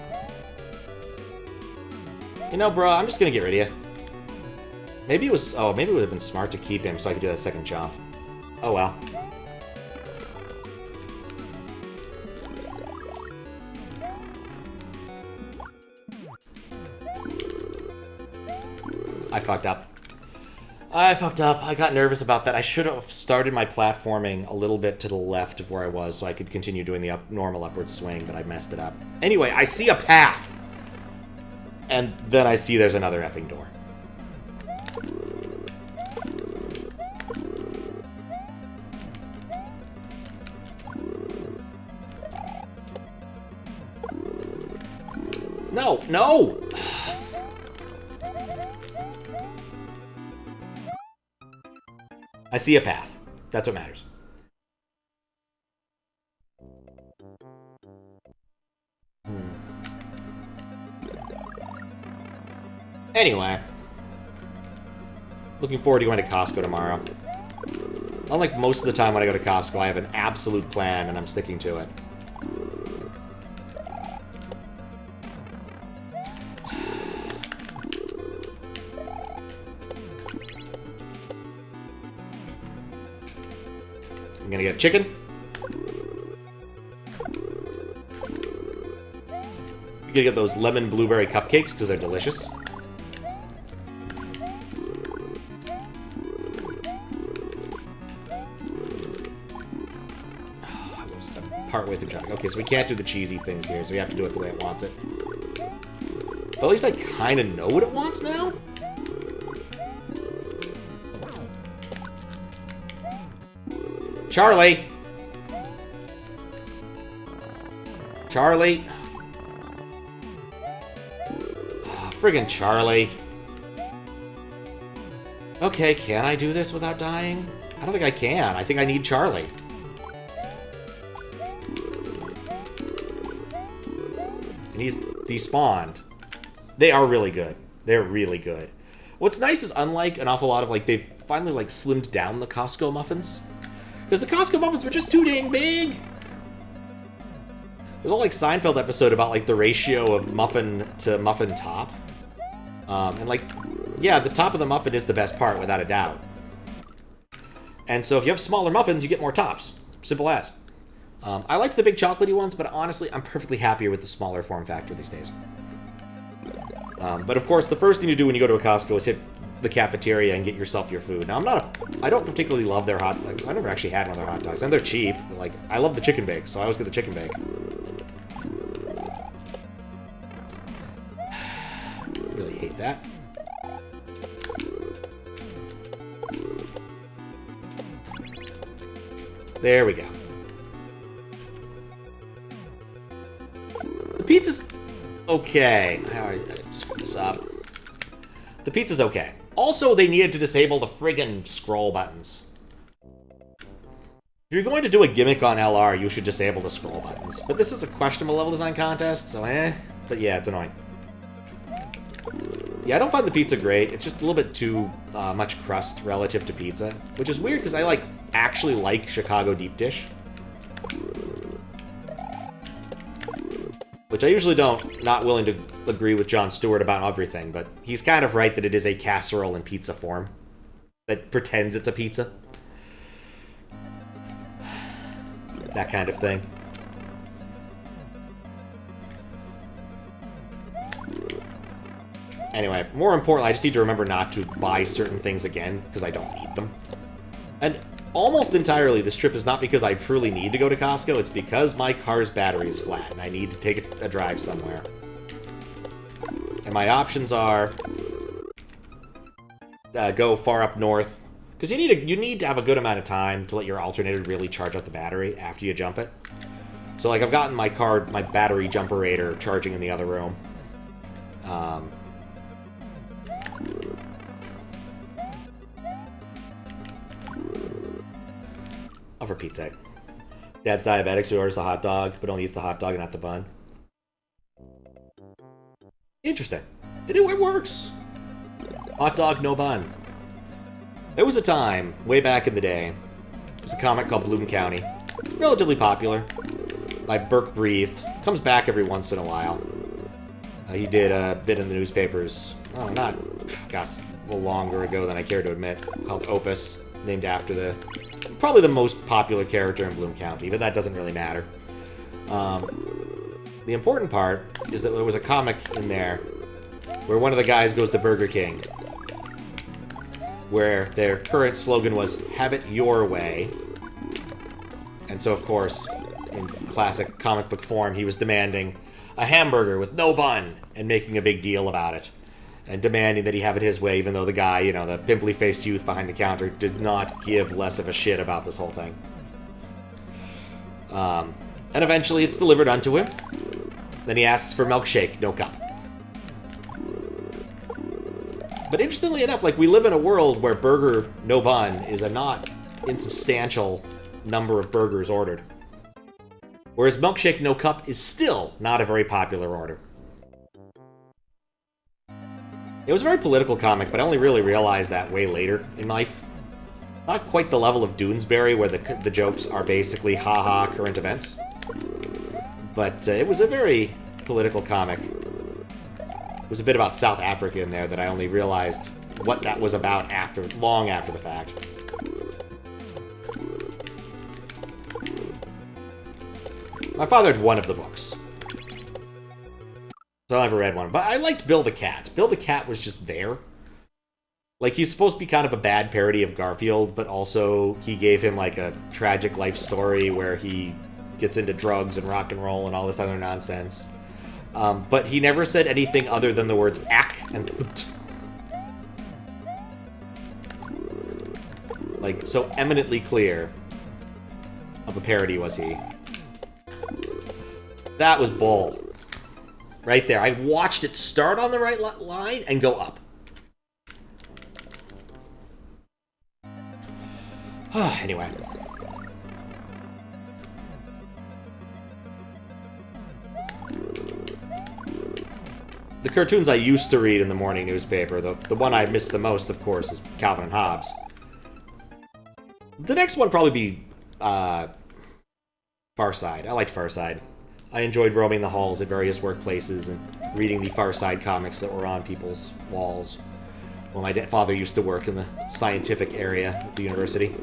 You know, bro, I'm just gonna get rid of you. Maybe it was... Oh, maybe it would have been smart to keep him so I could do that second jump. Oh well. I fucked up. I fucked up. I got nervous about that. I should have started my platforming a little bit to the left of where I was so I could continue doing the normal upward swing, but I messed it up. Anyway, I see a path! And then I see there's another effing door. No! No! I see a path. That's what matters. Anyway. Looking forward to going to Costco tomorrow. Unlike most of the time when I go to Costco, I have an absolute plan and I'm sticking to it. I'm gonna get chicken. I'm gonna get those lemon blueberry cupcakes because they're delicious. Partway through jumping. Okay, so we can't do the cheesy things here, so we have to do it the way it wants it. But at least I kind of know what it wants now. Charlie! Charlie! Oh, friggin' Charlie. Okay, can I do this without dying? I don't think I can. I think I need Charlie. And he's despawned. They are really good. They're really good. What's nice is, unlike an awful lot of, like, they've finally, like, slimmed down the Costco muffins. Because the Costco muffins were just too dang big. There's a whole, like, Seinfeld episode about, like, the ratio of muffin to muffin top. And, like, yeah, the top of the muffin is the best part, without a doubt. And so if you have smaller muffins, you get more tops. Simple as. I like the big chocolatey ones, but honestly, I'm perfectly happier with the smaller form factor these days. But of course, the first thing you do when you go to a Costco is hit the cafeteria and get yourself your food. Now, I don't particularly love their hot dogs. I never actually had one of their hot dogs, and they're cheap. But, like, I love the chicken bake, so I always get the chicken bake. Really hate that. There we go. The pizza's okay. I screwed this up. The pizza's okay. Also, they needed to disable the friggin' scroll buttons. If you're going to do a gimmick on LR, you should disable the scroll buttons. But this is a questionable level design contest, so But yeah, it's annoying. Yeah, I don't find the pizza great. It's just a little bit too much crust relative to pizza. Which is weird, because I actually like Chicago deep dish. Which I usually don't, not willing to agree with Jon Stewart about everything, but he's kind of right that it is a casserole in pizza form. That pretends it's a pizza. That kind of thing. Anyway, more importantly, I just need to remember not to buy certain things again, because I don't need them. And almost entirely, this trip is not because I truly need to go to Costco, it's because my car's battery is flat, and I need to take a drive somewhere. And my options are... go far up north, because you need to have a good amount of time to let your alternator really charge up the battery after you jump it. So, like, I've gotten my battery jumperator charging in the other room. Oh, for Pete's sake. Dad's diabetic, so he orders a hot dog, but only eats the hot dog and not the bun. Interesting. It works. Hot dog, no bun. There was a time, way back in the day, there was a comic called Bloom County. Relatively popular. By Burke Breathed. Comes back every once in a while. He did a bit in the newspapers. Oh, gosh, a little longer ago than I care to admit. Called Opus, named after probably the most popular character in Bloom County, but that doesn't really matter. The important part is that there was a comic in there where one of the guys goes to Burger King, where their current slogan was, "Have it your way." And so, of course, in classic comic book form, he was demanding a hamburger with no bun and making a big deal about it. And demanding that he have it his way, even though the guy, the pimply-faced youth behind the counter, did not give less of a shit about this whole thing. And eventually it's delivered unto him. Then he asks for milkshake, no cup. But interestingly enough, we live in a world where burger, no bun, is a not insubstantial number of burgers ordered. Whereas milkshake, no cup is still not a very popular order. It was a very political comic, but I only really realized that way later in life. Not quite the level of Doonesbury, where the jokes are basically ha-ha current events. But it was a very political comic. It was a bit about South Africa in there that I only realized what that was about long after the fact. My father had one of the books. So I never read one. But I liked Bill the Cat. Bill the Cat was just there. Like, he's supposed to be kind of a bad parody of Garfield, but also he gave him, like, a tragic life story where he gets into drugs and rock and roll and all this other nonsense. But he never said anything other than the words ack and th. Like, so eminently clear of a parody was he. That was bull. Right there. I watched it start on the right line and go up. Anyway. The cartoons I used to read in the morning newspaper, the one I missed the most, of course, is Calvin and Hobbes. The next one probably be Far Side. I liked Far Side. I enjoyed roaming the halls at various workplaces and reading the Far Side comics that were on people's walls. Well, my father used to work in the scientific area of the university.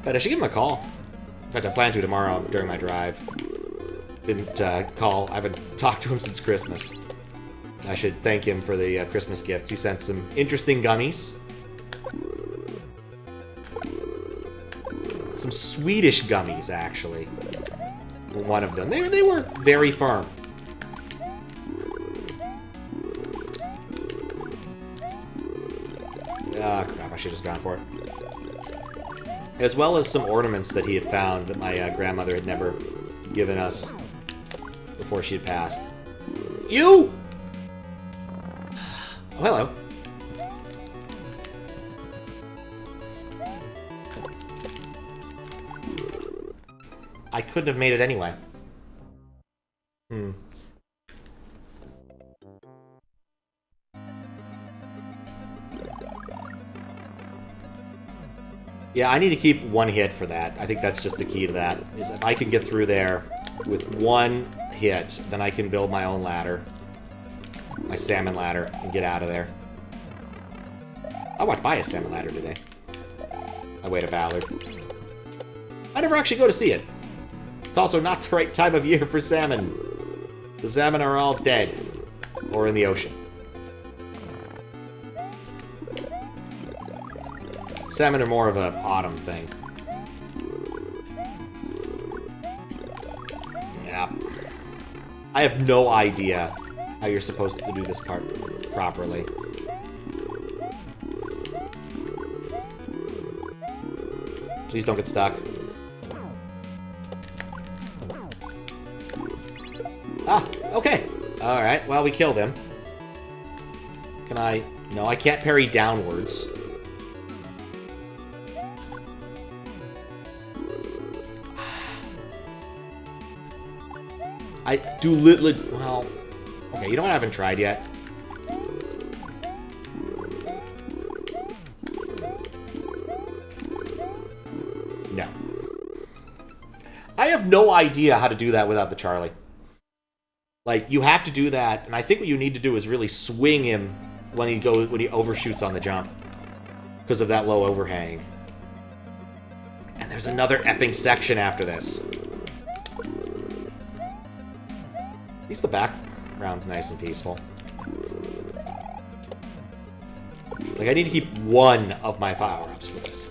But I should give him a call. In fact, I plan to tomorrow during my drive. Didn't call. I haven't talked to him since Christmas. I should thank him for the Christmas gifts. He sent some interesting gummies. Some Swedish gummies, actually. One of them. They were very firm. Ah, crap. I should have just gone for it. As well as some ornaments that he had found that my grandmother had never given us before she had passed. You! Oh, hello. I couldn't have made it anyway. Yeah, I need to keep one hit for that. I think that's just the key to that. Is if I can get through there with one hit, then I can build my own ladder. My salmon ladder, and get out of there. I want to buy a salmon ladder today. I wait a ballard. I never actually go to see it. It's also not the right time of year for salmon. The salmon are all dead. Or in the ocean. Salmon are more of an autumn thing. Yeah. I have no idea how you're supposed to do this part properly. Please don't get stuck. Ah, okay. Alright, well, we killed him. Can I... No, I can't parry downwards. I do well... Okay, you know what I haven't tried yet? No. I have no idea how to do that without the Charlie. Like, you have to do that, and I think what you need to do is really swing him when he overshoots on the jump. Because of that low overhang. And there's another effing section after this. At least the background's nice and peaceful. It's like I need to keep one of my power-ups for this.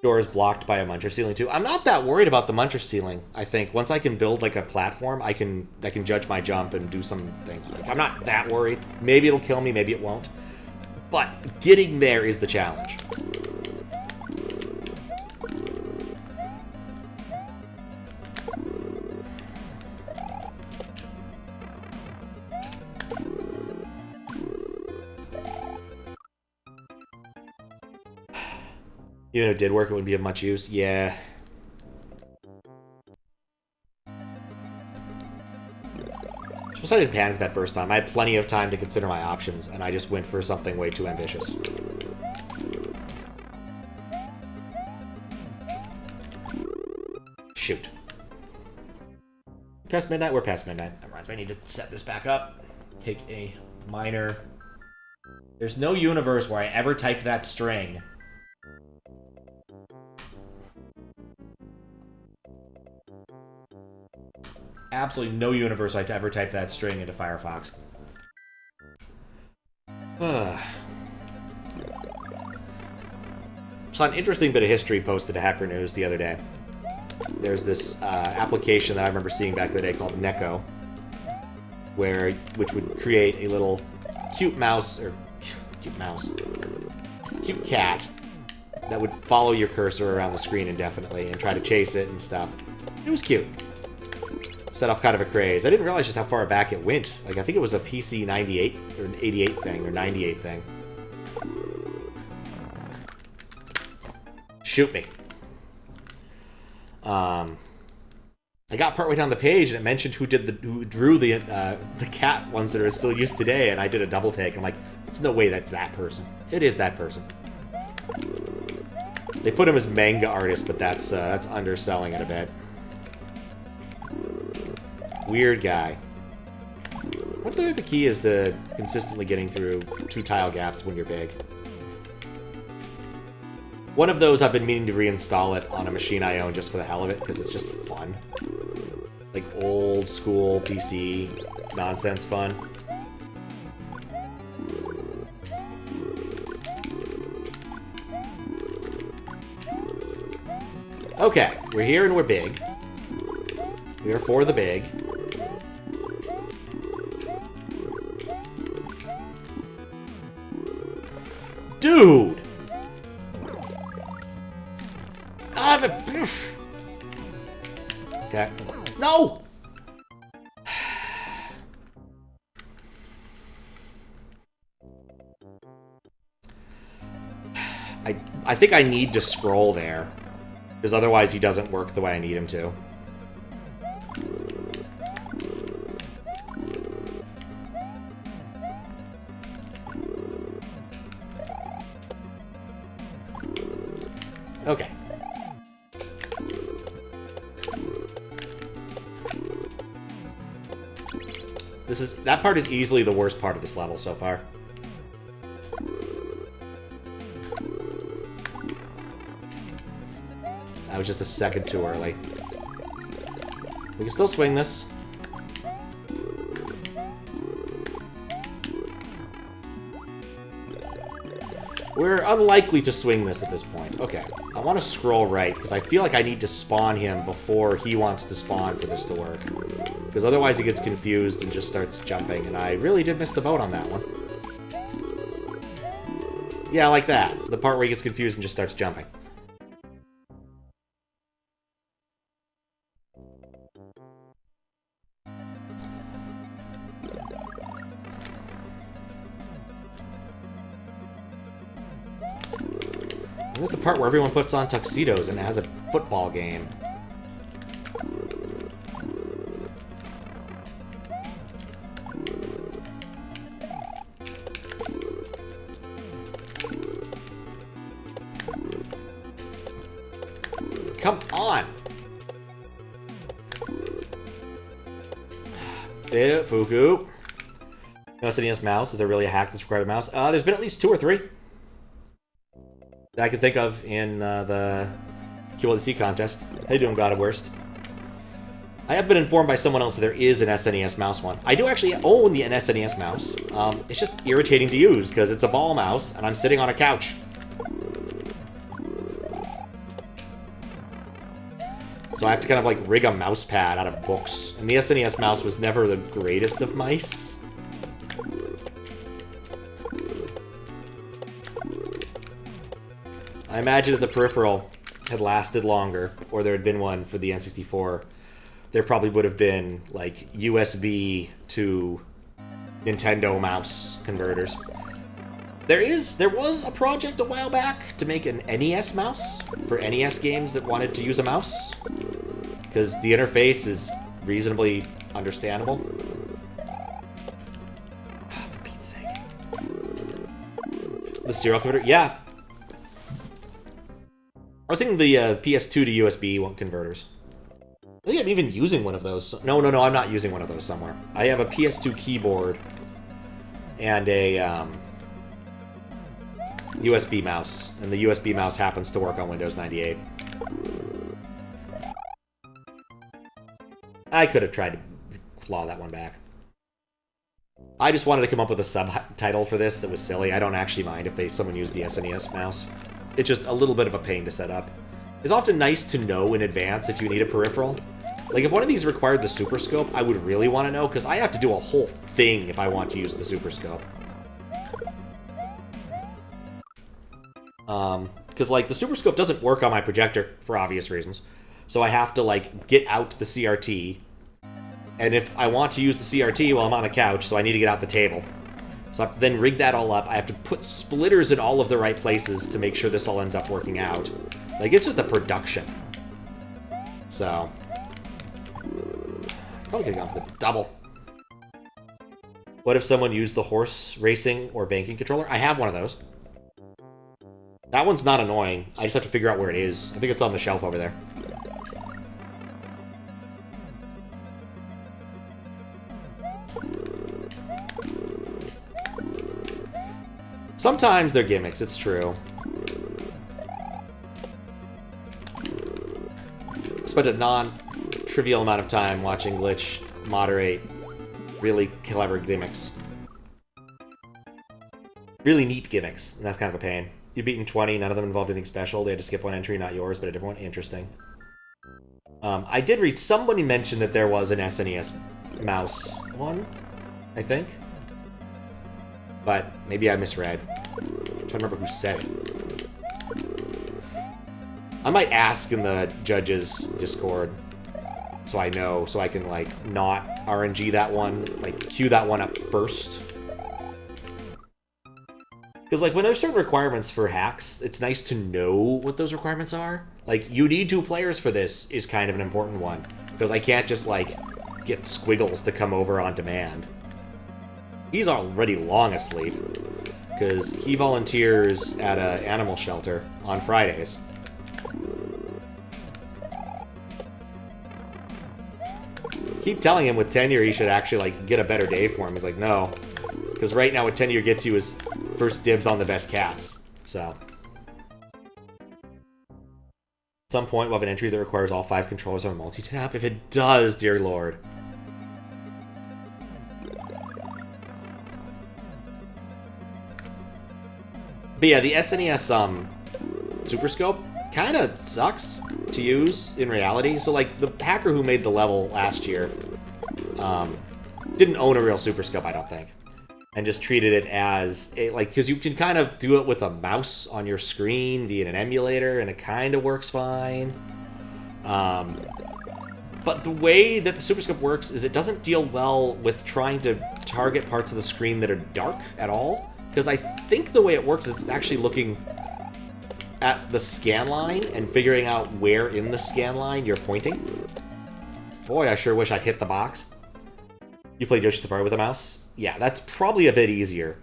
Door is blocked by a muncher ceiling too. I'm not that worried about the muncher ceiling, I think. Once I can build like a platform, I can judge my jump and do something. Like, I'm not that worried. Maybe it'll kill me, maybe it won't. But getting there is the challenge. Even if it did work, it wouldn't be of much use. Yeah. Suppose I didn't panic that first time. I had plenty of time to consider my options, and I just went for something way too ambitious. Shoot. Past midnight? We're past midnight. That reminds me, I need to set this back up. Take a minor... There's no universe where I ever typed that string. Absolutely no universe where I ever typed that string into Firefox. Saw an interesting bit of history posted to Hacker News the other day. There's this application that I remember seeing back in the day called Neko, which would create a little cute cat that would follow your cursor around the screen indefinitely and try to chase it and stuff. It was cute. Set off kind of a craze. I didn't realize just how far back it went. Like, I think it was a PC 98 or 88 thing or 98 thing. Shoot me. I got partway down the page and it mentioned who drew the cat ones that are still used today, and I did a double take. I'm like, it's no way that's that person. It is that person. They put him as manga artist, but that's underselling it a bit. Weird guy. I wonder if the key is to consistently getting through 2 tile gaps when you're big. One of those I've been meaning to reinstall it on a machine I own just for the hell of it, because it's just fun. Like old school PC nonsense fun. Okay, we're here and we're big. We are for the big. Dude! Okay. No! I think I need to scroll there, because otherwise he doesn't work the way I need him to. Okay. That part is easily the worst part of this level so far. That was just a second too early. We can still swing this. We're unlikely to swing this at this point. Okay, I want to scroll right, because I feel like I need to spawn him before he wants to spawn for this to work. Because otherwise he gets confused and just starts jumping, and I really did miss the boat on that one. Yeah, like that. The part where he gets confused and just starts jumping. There's the part where everyone puts on tuxedos and has a football game. Come on! Fuku. No SNES mouse. Is there really a hack that's required a mouse? There's been at least 2 or 3 that I can think of in the QLDC contest. How you doing, God of Worst? I have been informed by someone else that there is an SNES mouse one. I do actually own the SNES mouse. It's just irritating to use because it's a ball mouse and I'm sitting on a couch. So I have to kind of like rig a mouse pad out of books. And the SNES mouse was never the greatest of mice. I imagine if the peripheral had lasted longer, or there had been one for the N64, there probably would have been like USB to Nintendo mouse converters. There was a project a while back to make an NES mouse for NES games that wanted to use a mouse, because the interface is reasonably understandable. The serial converter? Yeah. I was thinking the PS2 to USB converters. I think I'm even using one of those. No, I'm not using one of those somewhere. I have a PS2 keyboard and a USB mouse, and the USB mouse happens to work on Windows 98. I could have tried to claw that one back. I just wanted to come up with a subtitle for this that was silly. I don't actually mind if someone used the SNES mouse. It's just a little bit of a pain to set up. It's often nice to know in advance if you need a peripheral. Like, if one of these required the Super Scope, I would really want to know, because I have to do a whole thing if I want to use the Super Scope. Because, like, the Super Scope doesn't work on my projector, for obvious reasons. So I have to, like, get out the CRT. And if I want to use the CRT, well, I'm on a couch, so I need to get out the table. So I have to then rig that all up. I have to put splitters in all of the right places to make sure this all ends up working out. Like, it's just a production. So, probably could have gone for the double. What if someone used the horse racing or banking controller? I have one of those. That one's not annoying. I just have to figure out where it is. I think it's on the shelf over there. Sometimes they're gimmicks, it's true. Spent a non-trivial amount of time watching Glitch moderate really clever gimmicks. Really neat gimmicks, and that's kind of a pain. You've beaten 20, none of them involved anything special. They had to skip one entry, not yours, but a different one. Interesting. I did read somebody mention that there was an SNES mouse one, I think. But maybe I misread. I'm trying to remember who said it. I might ask in the judges' Discord so I know, so I can, like, not RNG that one, like, queue that one up first. Because, like, when there's certain requirements for hacks, it's nice to know what those requirements are. Like, you need 2 players for this is kind of an important one. Because I can't just, like, get Squiggles to come over on demand. He's already long asleep, because he volunteers at an animal shelter on Fridays. Keep telling him with tenure he should actually, like, get a better day for him. He's like, no. Because right now what tenure gets you is first dibs on the best cats. So. At some point we'll have an entry that requires all 5 controllers on a multi-tap. If it does, dear lord. But yeah, the SNES Super Scope kind of sucks to use in reality. So, like, the hacker who made the level last year didn't own a real Super Scope, I don't think. And just treated it as, like, because you can kind of do it with a mouse on your screen via an emulator, and it kind of works fine. But the way that the Super Scope works is it doesn't deal well with trying to target parts of the screen that are dark at all. Because I think the way it works is it's actually looking at the scan line and figuring out where in the scan line you're pointing. Boy, I sure wish I'd hit the box. You played Yoshi Safari with a mouse? Yeah, that's probably a bit easier.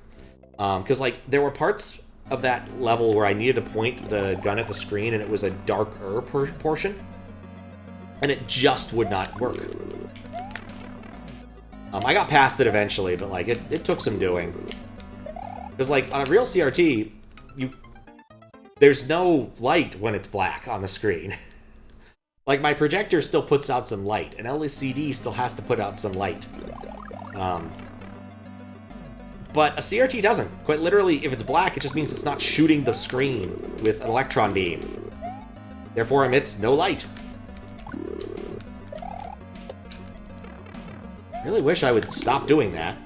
Because, like, there were parts of that level where I needed to point the gun at the screen and it was a darker portion. And it just would not work. I got past it eventually, but, like, it took some doing. Because, like, on a real CRT, there's no light when it's black on the screen. Like, my projector still puts out some light, and LCD still has to put out some light. But a CRT doesn't. Quite literally, if it's black, it just means it's not shooting the screen with an electron beam. Therefore, emits no light. I really wish I would stop doing that.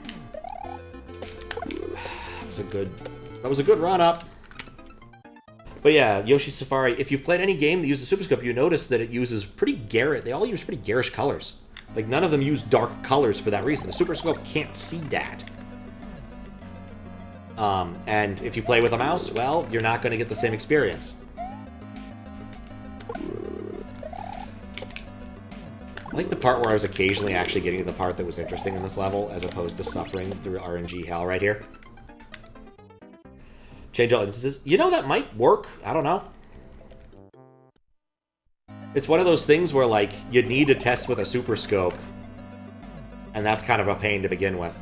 That was a good run-up. But yeah, Yoshi Safari, if you've played any game that uses Super Scope, you notice that it uses they all use pretty garish colors. Like, none of them use dark colors for that reason. The Super Scope can't see that. And if you play with a mouse, well, you're not going to get the same experience. I like the part where I was occasionally actually getting to the part that was interesting in this level, as opposed to suffering through RNG hell right here. Change all instances. You know, that might work. I don't know. It's one of those things where, like, you need to test with a super scope. And that's kind of a pain to begin with.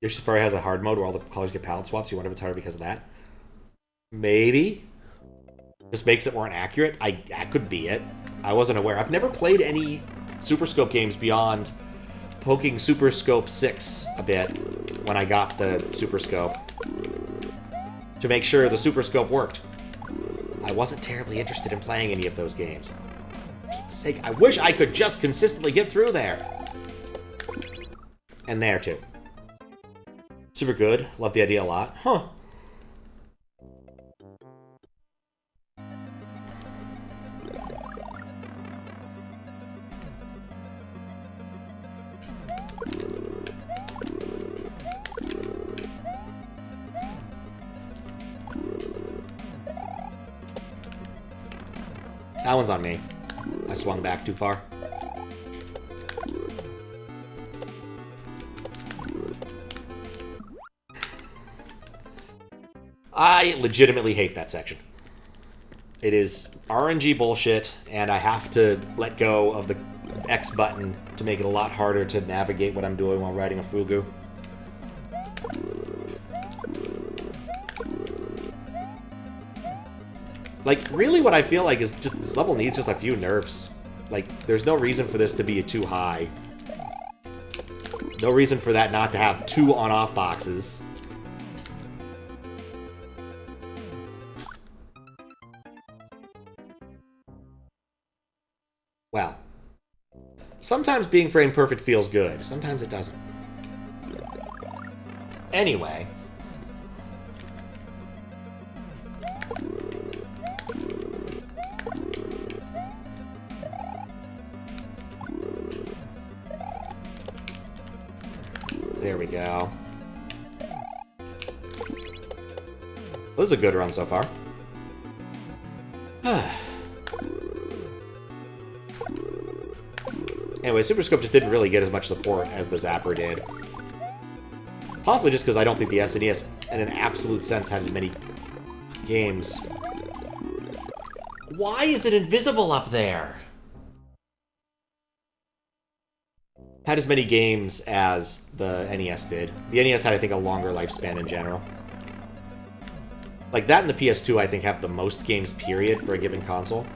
Your Safari has a hard mode where all the colors get palette swaps. You wonder if it's harder because of that? Maybe. Just makes it more inaccurate. That could be it. I wasn't aware. I've never played any Super Scope games beyond poking Super Scope 6 a bit when I got the Super Scope to make sure the Super Scope worked. I wasn't terribly interested in playing any of those games. For Pete's sake, I wish I could just consistently get through there. And there, too. Super good. Love the idea a lot. Huh. That one's on me. I swung back too far. I legitimately hate that section. It is RNG bullshit, and I have to let go of the X button to make it a lot harder to navigate what I'm doing while riding a Fugu. Like, really what I feel like is just this level needs just a few nerfs. Like, there's no reason for this to be too high. No reason for that not to have 2 on-off boxes. Well, sometimes being frame perfect feels good. Sometimes it doesn't. Anyway. There we go. Well, this is a good run so far. Anyway, Super Scope just didn't really get as much support as the Zapper did. Possibly just because I don't think the SNES, in an absolute sense, had as many games. Why is it invisible up there? Had as many games as the NES did. The NES had, I think, a longer lifespan in general. Like, that and the PS2, I think, have the most games, period, for a given console.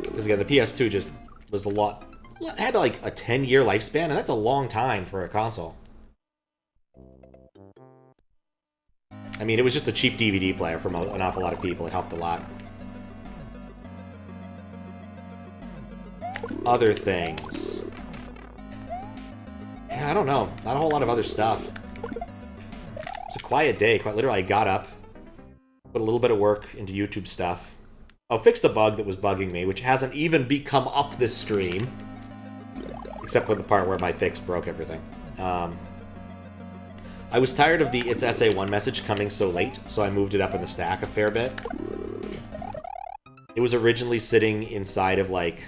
Because, again, the PS2 just was a lot... had, like, a 10-year lifespan, and that's a long time for a console. I mean, it was just a cheap DVD player for an awful lot of people. It helped a lot. Other things. Yeah, I don't know. Not a whole lot of other stuff. It's a quiet day. Quite literally, I got up, put a little bit of work into YouTube stuff. Oh, fixed a bug that was bugging me, which hasn't even come up this stream. Except for the part where my fix broke everything. I was tired of the It's SA1 message coming so late, so I moved it up in the stack a fair bit. It was originally sitting inside of, like,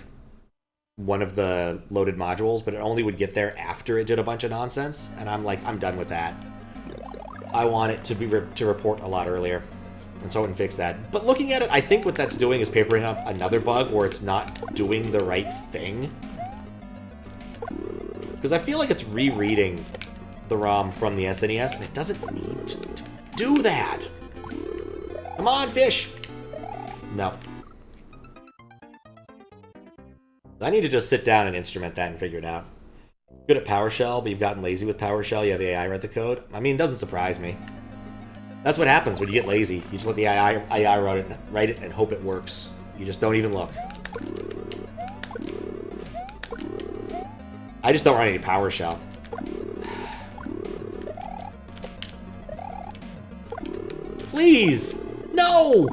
one of the loaded modules, but it only would get there after it did a bunch of nonsense, and I'm like, I'm done with that. I want it to be to report a lot earlier, and so I wouldn't fix that. But looking at it, I think what that's doing is papering up another bug where it's not doing the right thing. Because I feel like it's rereading the ROM from the SNES, and it doesn't need to do that. Come on, fish! No. I need to just sit down and instrument that and figure it out. Good at PowerShell, but you've gotten lazy with PowerShell, you have AI write the code. I mean, it doesn't surprise me. That's what happens when you get lazy. You just let the AI write it and hope it works. You just don't even look. I just don't run any PowerShell. Please! No!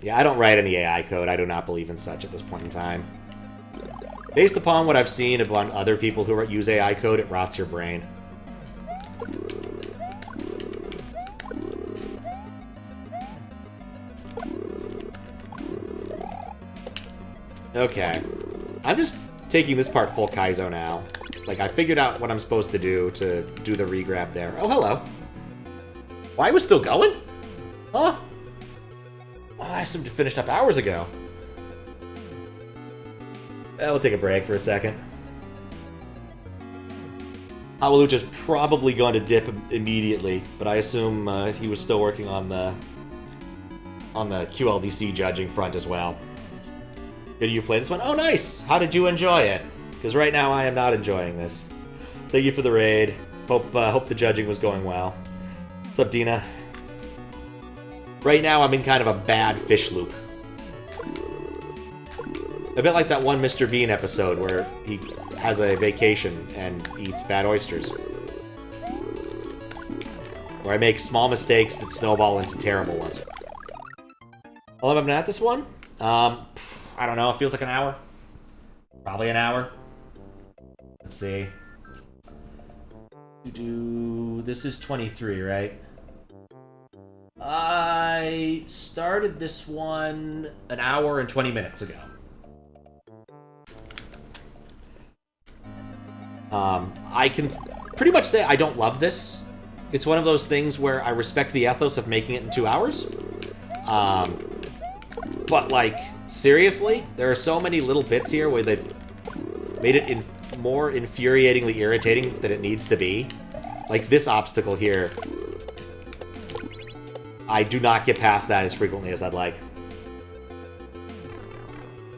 Yeah, I don't write any AI code. I do not believe in such at this point in time. Based upon what I've seen among other people who use AI code, it rots your brain. Okay. I'm just taking this part full Kaizo now. Like, I figured out what I'm supposed to do the regrab there. Oh, hello. Why was still going? Huh? Oh, I assumed it finished up hours ago. We'll take a break for a second. Awalucha's probably going to dip immediately, but I assume he was still working on the QLDC judging front as well. Did you play this one? Oh, nice! How did you enjoy it? Because right now I am not enjoying this. Thank you for the raid. Hope the judging was going well. What's up, Dina? Right now I'm in kind of a bad fish loop. A bit like that one Mr. Bean episode where he has a vacation and eats bad oysters. Where I make small mistakes that snowball into terrible ones. Well, I'm at this one? I don't know, it feels like an hour. Probably an hour. Let's see. This is 23, right? I started this one an hour and 20 minutes ago. I can pretty much say I don't love this. It's one of those things where I respect the ethos of making it in 2 hours. But, like, seriously, there are so many little bits here where they've made it more infuriatingly irritating than it needs to be. Like, this obstacle here, I do not get past that as frequently as I'd like.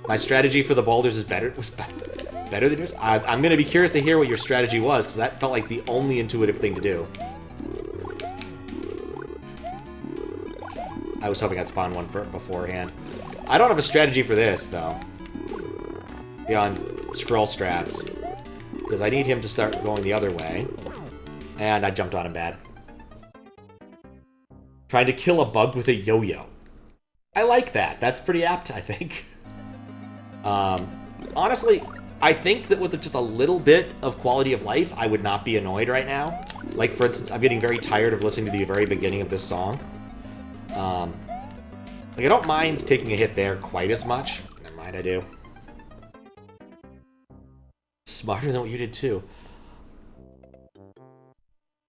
My strategy for the boulders is better than yours? I'm going to be curious to hear what your strategy was, because that felt like the only intuitive thing to do. I was hoping I'd spawn one beforehand. I don't have a strategy for this, though. Beyond scroll strats. Because I need him to start going the other way. And I jumped on him bad. Trying to kill a bug with a yo-yo. I like that. That's pretty apt, I think. Honestly, I think that with just a little bit of quality of life, I would not be annoyed right now. Like, for instance, I'm getting very tired of listening to the very beginning of this song. Like, I don't mind taking a hit there quite as much. Never mind, I do. Smarter than what you did, too.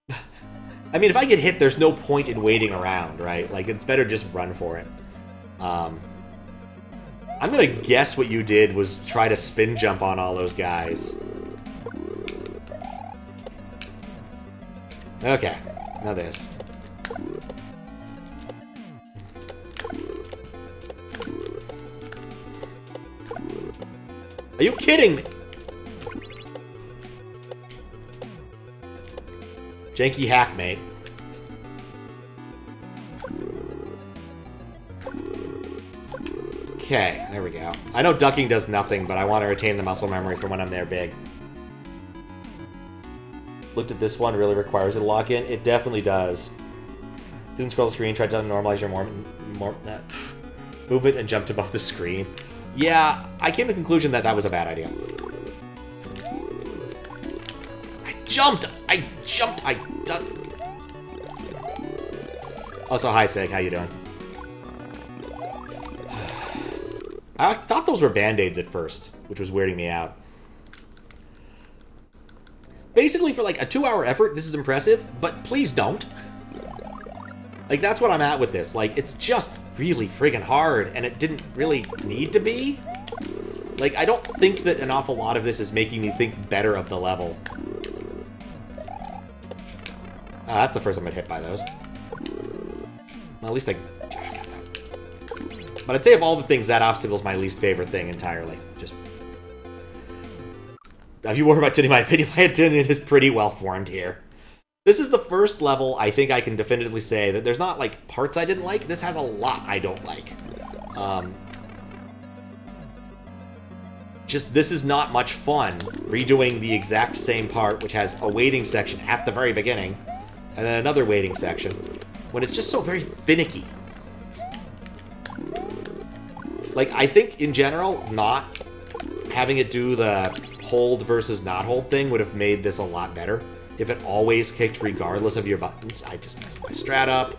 I mean, if I get hit, there's no point in waiting around, right? Like, it's better just run for it. I'm gonna guess what you did was try to spin jump on all those guys. Okay, now this. Are you kidding me? Janky hack, mate. Okay, there we go. I know ducking does nothing, but I want to retain the muscle memory for when I'm there big. Looked at this one, really requires it to lock in. It definitely does. Didn't scroll the screen, tried to normalize your move it and jumped above the screen. Yeah, I came to the conclusion that that was a bad idea. I ducked! Also, hi, Sig, how you doing? I thought those were band-aids at first, which was weirding me out. Basically, for like a 2-hour effort, this is impressive, but please don't. Like, that's what I'm at with this. Like, it's just really friggin' hard, and it didn't really need to be. Like, I don't think that an awful lot of this is making me think better of the level. That's the first I'm gonna hit by those. Well, at least I got that. But I'd say of all the things, that obstacle's my least favorite thing entirely. Just... If you worry about tuning my opinion is pretty well formed here. This is the first level I think I can definitively say that there's not, like, parts I didn't like. This has a lot I don't like. Just, this is not much fun, redoing the exact same part, which has a waiting section at the very beginning, and then another waiting section, when it's just so very finicky. Like, I think, in general, not having it do the hold versus not hold thing would have made this a lot better. If it always kicked regardless of your buttons. I just messed my strat up.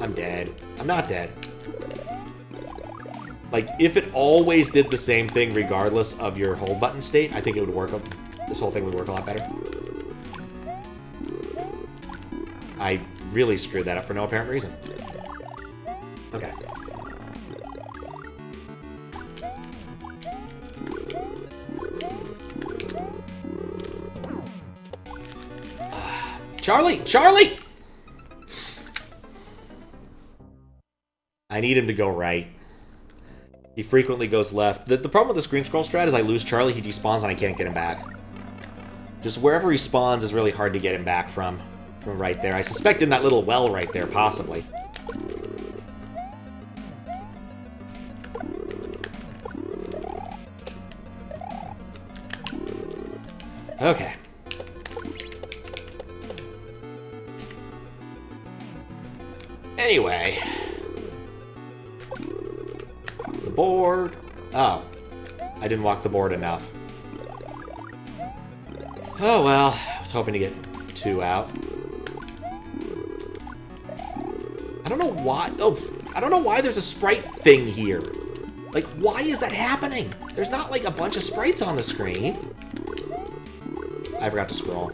I'm dead. I'm not dead. Like, if it always did the same thing regardless of your hold button state, I think it would work. This whole thing would work a lot better. I really screwed that up for no apparent reason. Okay. Charlie! Charlie! I need him to go right. He frequently goes left. The problem with the screen scroll strat is I lose Charlie, he despawns, and I can't get him back. Just wherever he spawns is really hard to get him back from right there. I suspect in that little well right there, possibly. Okay. Anyway. Walk the board. Oh. I didn't walk the board enough. Oh well. I was hoping to get 2 out. I don't know why. Oh, I don't know why there's a sprite thing here. Like, why is that happening? There's not like a bunch of sprites on the screen. I forgot to scroll.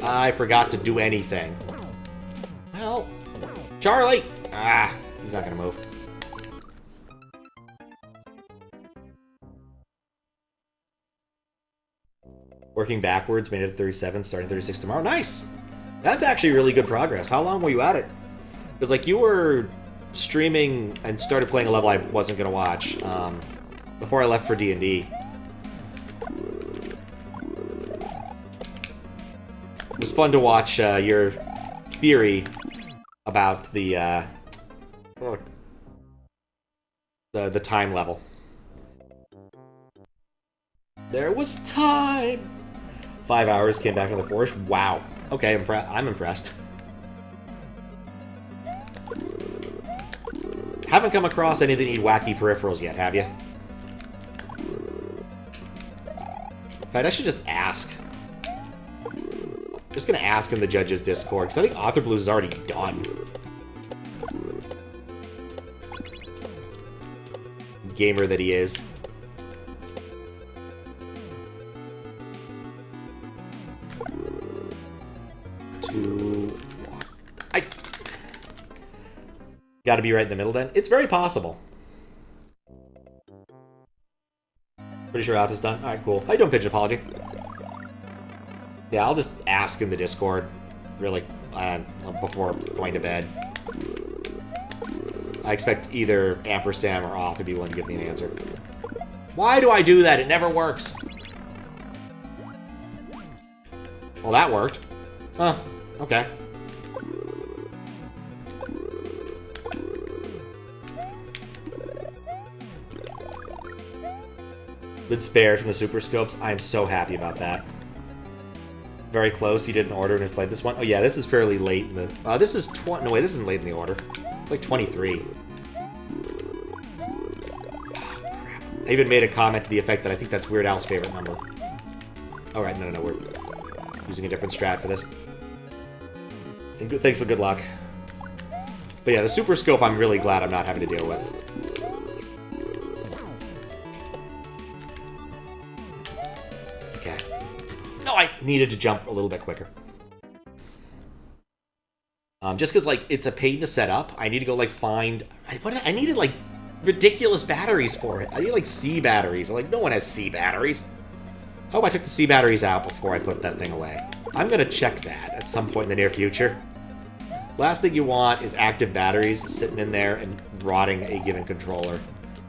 I forgot to do anything. Well, Charlie! Ah, he's not gonna move. Working backwards, made it to 37, starting 36 tomorrow. Nice! That's actually really good progress. How long were you at it? Because, like, you were streaming and started playing a level I wasn't gonna watch before I left for D&D. It was fun to watch your theory about the time level. There was time. 5 hours, came back on the Forge. Wow. Okay, I'm impressed. Haven't come across any that need wacky peripherals yet, have you? In fact, I should just ask. Just gonna ask in the judges' Discord, because I think Author Blues is already done. Gamer that he is. I gotta be right in the middle then. It's very possible. Pretty sure Auth is done. Alright, cool. How you doing, Pigeon Apology? Yeah, I'll just ask in the Discord, really, before going to bed. I expect either Ampersand or Auth to be willing to give me an answer. Why do I do that? It never works. Well, that worked. Huh. Okay. Been spared from the Super Scopes. I'm so happy about that. Very close. You didn't order and have played this one. Oh yeah, this is fairly late in the. This is 20. No wait, this isn't late in the order. It's like 23. Oh, crap. I even made a comment to the effect that I think that's Weird Al's favorite number. All right, no, we're using a different strat for this. And good, thanks for good luck. But yeah, the Super Scope I'm really glad I'm not having to deal with. Okay. No, I needed to jump a little bit quicker. Just because, like, it's a pain to set up. I need to go, like, find... I needed, like, ridiculous batteries for it. I need, like, C batteries. I'm like, no one has C batteries. I hope I took the C batteries out before I put that thing away. I'm gonna check that at some point in the near future. Last thing you want is active batteries sitting in there and rotting a given controller.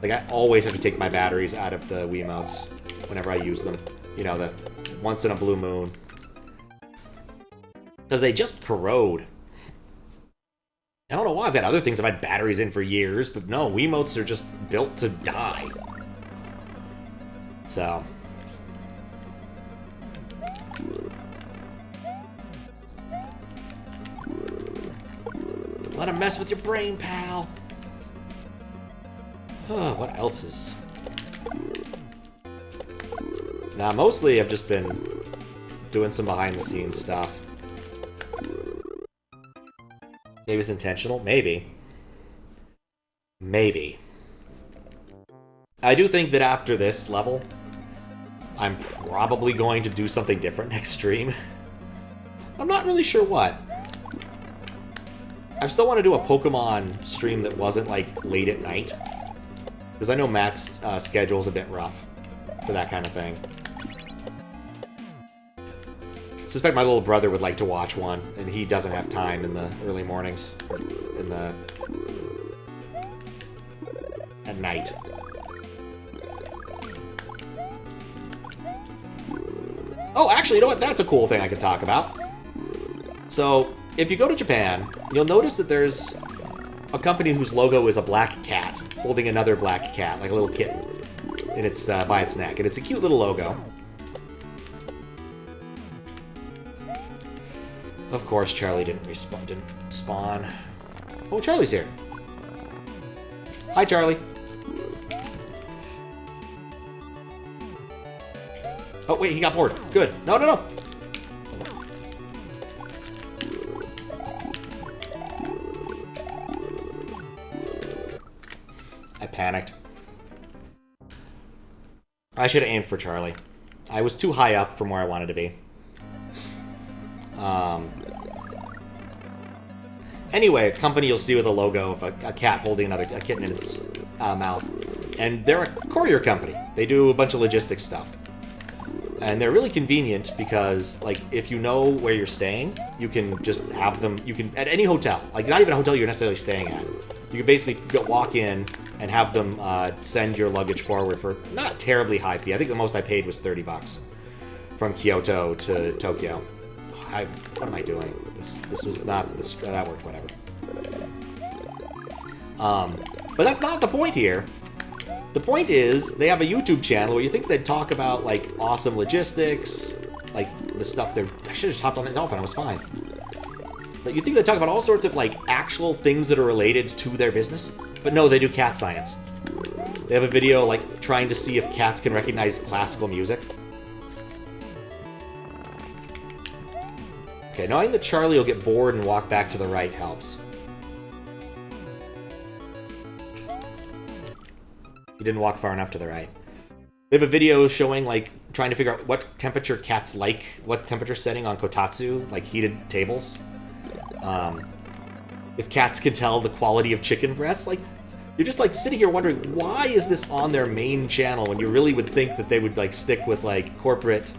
Like, I always have to take my batteries out of the Wiimotes whenever I use them. You know, the once in a blue moon. Because they just corrode. I don't know why. I've had other things I've had batteries in for years, but no, Wiimotes are just built to die. So... let him mess with your brain, pal. What else is... Now, mostly I've just been doing some behind-the-scenes stuff. Maybe it's intentional. Maybe. Maybe. I do think that after this level, I'm probably going to do something different next stream. I'm not really sure what. I still want to do a Pokemon stream that wasn't, like, late at night. Because I know Matt's schedule's a bit rough for that kind of thing. I suspect my little brother would like to watch one, and he doesn't have time in the early mornings. Or in the... at night. Oh, actually, you know what? That's a cool thing I could talk about. So, if you go to Japan, you'll notice that there's a company whose logo is a black cat holding another black cat, like a little kitten, and it's by its neck, and it's a cute little logo. Of course, Charlie didn't spawn. Oh, Charlie's here. Hi, Charlie. Oh, wait, he got bored. Good. No, no, no. I panicked. I should have aimed for Charlie. I was too high up from where I wanted to be. Anyway, a company you'll see with a logo of a cat holding a kitten in its mouth. And they're a courier company. They do a bunch of logistics stuff. And they're really convenient because, like, if you know where you're staying, you can just have them, you can, at any hotel, like, not even a hotel you're necessarily staying at, you can basically walk in and have them send your luggage forward for not terribly high fee. I think the most I paid was $30 from Kyoto to Tokyo. What am I doing? This was not, that worked, whatever. But that's not the point here. The point is, they have a YouTube channel where you think they'd talk about, like, awesome logistics, like, the stuff they're... I should have just hopped on the elephant, I was fine. But you think they'd talk about all sorts of, like, actual things that are related to their business? But no, they do cat science. They have a video, like, trying to see if cats can recognize classical music. Okay, knowing that Charlie will get bored and walk back to the right helps. He didn't walk far enough to the right. They have a video showing, like, trying to figure out what temperature cats like, what temperature setting on kotatsu, like heated tables. If cats can tell the quality of chicken breasts, like, you're just, like, sitting here wondering, why is this on their main channel when you really would think that they would, like, stick with, like, corporate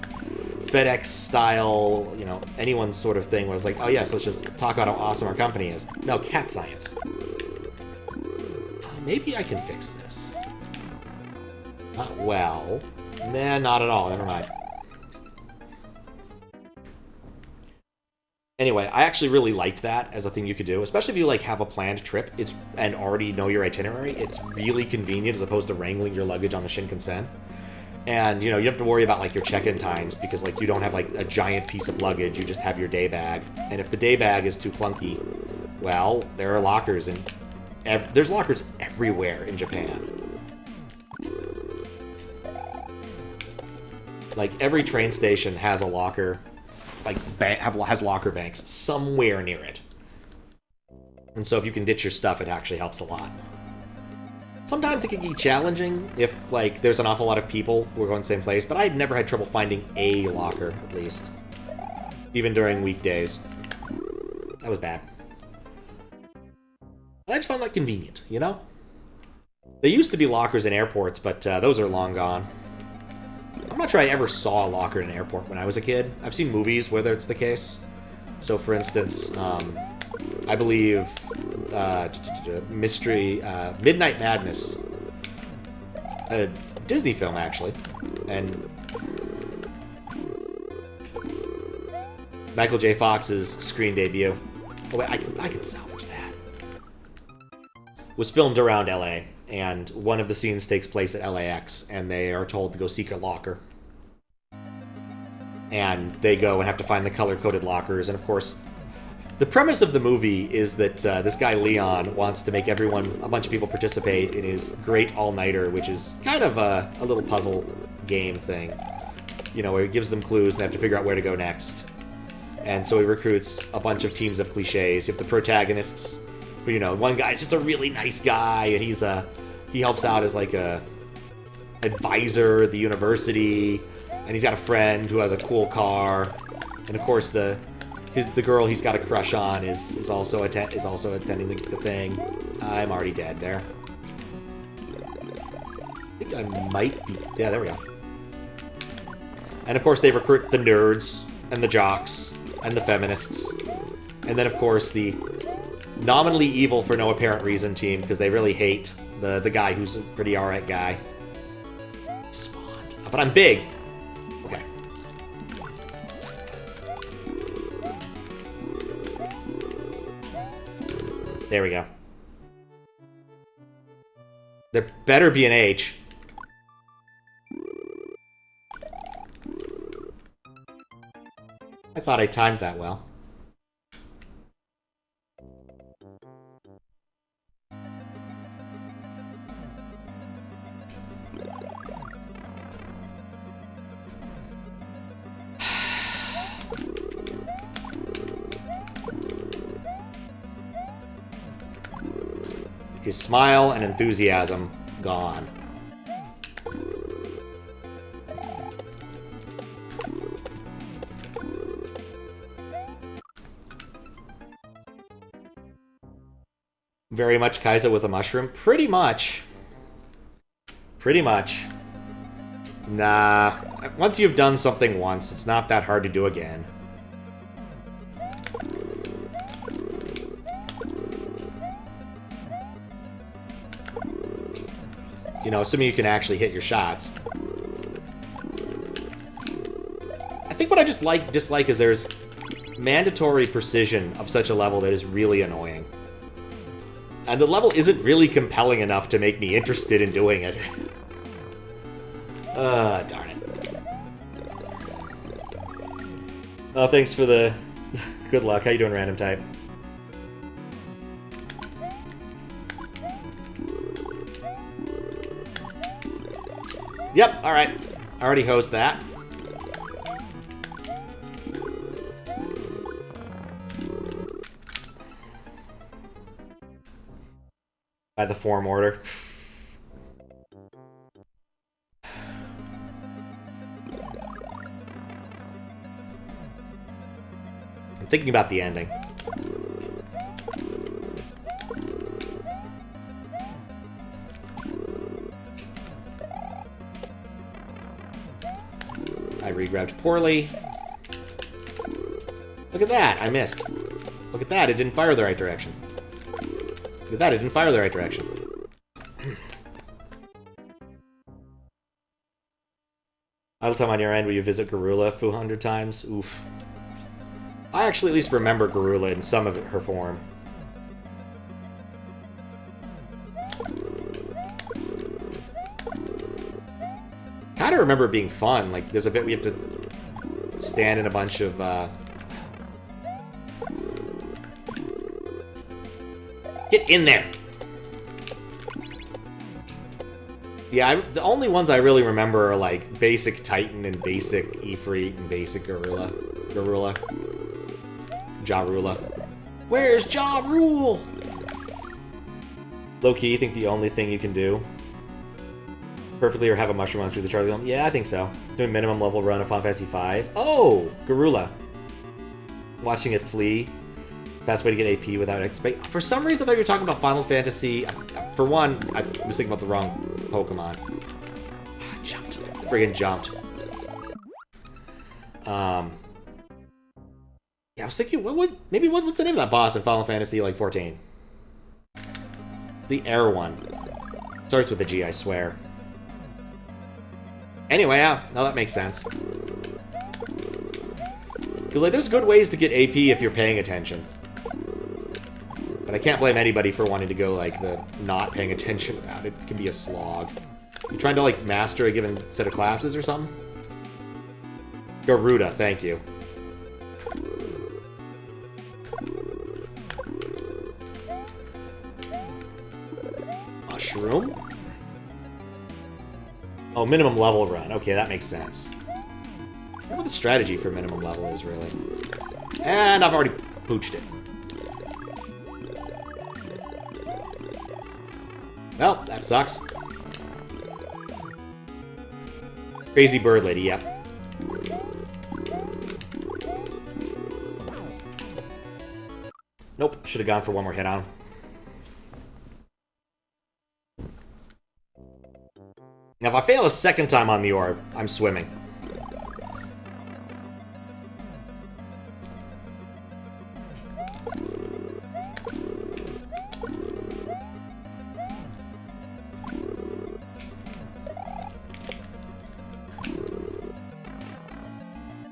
FedEx style, you know, anyone's sort of thing where it's like, oh yes, let's just talk about how awesome our company is. No, cat science. Maybe I can fix this. Not well. Nah, not at all. Never mind. Anyway, I actually really liked that as a thing you could do, especially if you, like, have a planned trip and already know your itinerary. It's really convenient as opposed to wrangling your luggage on the Shinkansen. And, you know, you don't have to worry about, like, your check-in times because, like, you don't have, like, a giant piece of luggage. You just have your day bag. And if the day bag is too clunky, well, there are lockers, and there's lockers everywhere in Japan. Like, every train station has a locker, like, has locker banks somewhere near it. And so if you can ditch your stuff, it actually helps a lot. Sometimes it can be challenging if, like, there's an awful lot of people who are going to the same place, but I've never had trouble finding a locker, at least. Even during weekdays. That was bad. I just found that convenient, you know? There used to be lockers in airports, but those are long gone. I'm not sure I ever saw a locker in an airport when I was a kid. I've seen movies where it's the case. So, for instance, I believe Midnight Madness, a Disney film, actually, and Michael J. Fox's screen debut. Oh, wait, I can salvage that. Was filmed around LA, and one of the scenes takes place at LAX, and they are told to go seek a locker. And they go and have to find the color-coded lockers, and of course, The premise of the movie is that this guy Leon wants to make a bunch of people participate in his great all-nighter, which is kind of a little puzzle game thing. You know, where he gives them clues and they have to figure out where to go next. And so he recruits a bunch of teams of cliches. You have the protagonists, who, you know, one guy's just a really nice guy, and he helps out as like a advisor at the university, and he's got a friend who has a cool car, and of course the girl he's got a crush on is also attending the thing. I'm already dead there. I think I might be. Yeah, there we go. And of course they recruit the nerds and the jocks and the feminists, and then of course the nominally evil for no apparent reason team, because they really hate the guy who's a pretty alright guy. Spawned. But I'm big. Okay. There we go. There better be an H. I thought I timed that well. His smile and enthusiasm gone. Very much Kaiser with a mushroom? Pretty much. Pretty much. Nah. Once you've done something once, it's not that hard to do again. You know, assuming you can actually hit your shots. I think what I just dislike is there's mandatory precision of such a level that is really annoying. And the level isn't really compelling enough to make me interested in doing it. Darn it. Oh, thanks for the good luck. How you doing, random type? Yep, alright. I already hosed that. By the form order. I'm thinking about the ending. I regrabbed poorly. Look at that, I missed. Look at that, it didn't fire the right direction. Look at that, it didn't fire the right direction. Idle time on your end, will you visit Garula 400 times? Oof. I actually at least remember Garula in some of her form. Kind of remember it being fun. Like, there's a bit we have to stand in a bunch of, Get in there! Yeah, the only ones I really remember are, like, basic Titan and basic Ifrit and basic Garula. Ja-Rula. Where's Ja-Rule? Low-key, you think the only thing you can do perfectly or have a mushroom run through the Charlie Golem? Yeah, I think so. Doing minimum level run of Final Fantasy V. Oh! Garula. Watching it flee. Best way to get AP without XP. For some reason, I thought you were talking about Final Fantasy. For one, I was thinking about the wrong Pokemon. Jumped. Friggin' jumped. Yeah, I was thinking, what's the name of that boss in Final Fantasy, like, 14? It's the air one. Starts with a G, I swear. Anyway, yeah, no, that makes sense. Because, like, there's good ways to get AP if you're paying attention. But I can't blame anybody for wanting to go, like, the not paying attention route. It can be a slog. You trying to, like, master a given set of classes or something? Garuda, thank you. shroom? Oh, minimum level run. Okay, that makes sense. I wonder what the strategy for minimum level is, really. And I've already pooched it. Well, that sucks. Crazy bird lady, yep. Nope, should have gone for one more hit on him. Now, if I fail a second time on the orb, I'm swimming.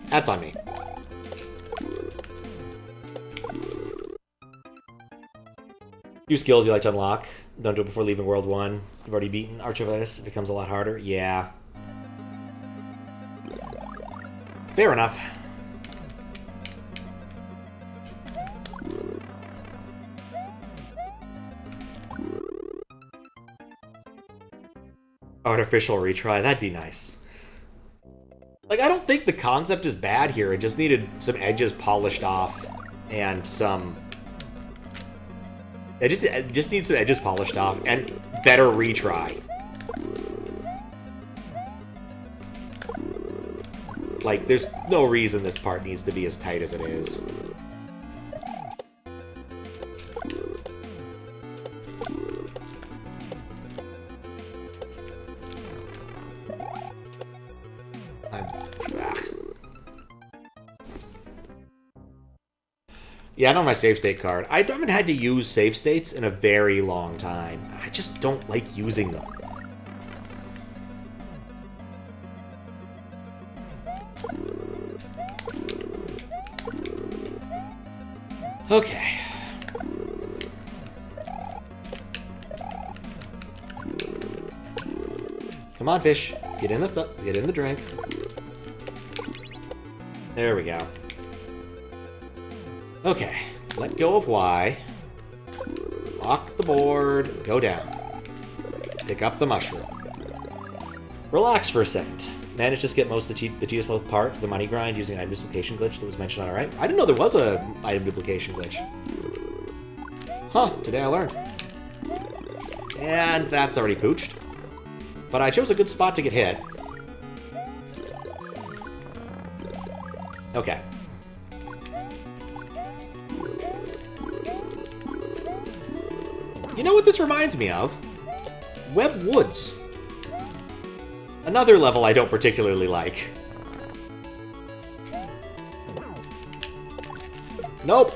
That's on me. Few skills you like to unlock. Don't do it before leaving World 1. You've already beaten Archivitus. It becomes a lot harder. Yeah. Fair enough. Artificial retry. That'd be nice. Like, I don't think the concept is bad here. It just needed some edges polished off and some... It just needs some edges polished off and better retry. Like, there's no reason this part needs to be as tight as it is. Yeah, I know my save state card. I haven't had to use save states in a very long time. I just don't like using them. Okay. Come on, fish. Get in the drink. There we go. Okay, let go of Y. Lock the board, go down. Pick up the mushroom. Relax for a second. Managed to skip most of the tedious part of the money grind using an item duplication glitch that was mentioned on our right. I didn't know there was a item duplication glitch. Huh, today I learned. And that's already pooched. But I chose a good spot to get hit. Okay. You know what this reminds me of? Web Woods. Another level I don't particularly like. Nope.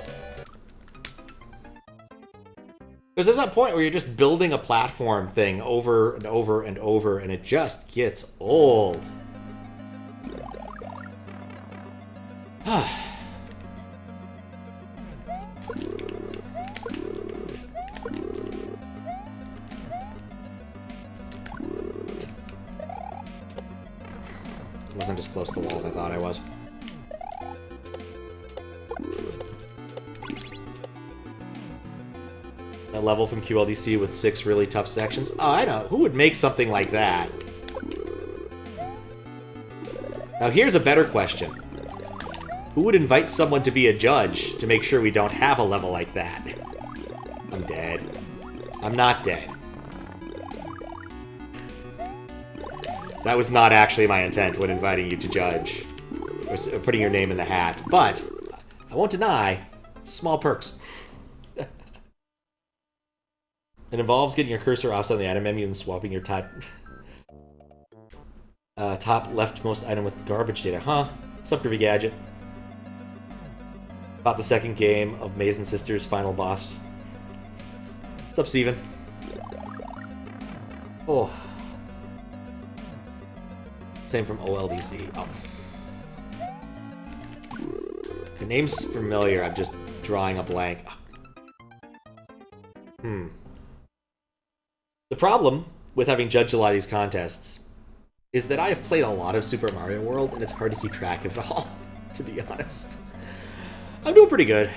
Because there's that point where you're just building a platform thing over and over and over, and it just gets old. Wasn't as close to the wall as I thought I was. A level from QLDC with 6 really tough sections? Oh, I know. Who would make something like that? Now here's a better question. Who would invite someone to be a judge to make sure we don't have a level like that? I'm dead. I'm not dead. That was not actually my intent when inviting you to judge, or putting your name in the hat, but I won't deny small perks. It involves getting your cursor offset on the item menu and swapping your top leftmost item with garbage data. Huh? Sup, Groovy Gadget? About the second game of Maze and Sisters' final boss. Sup, Steven? Oh. Same from OLDC. Oh. The name's familiar, I'm just drawing a blank. The problem with having judged a lot of these contests is that I have played a lot of Super Mario World, and it's hard to keep track of it all, to be honest. I'm doing pretty good.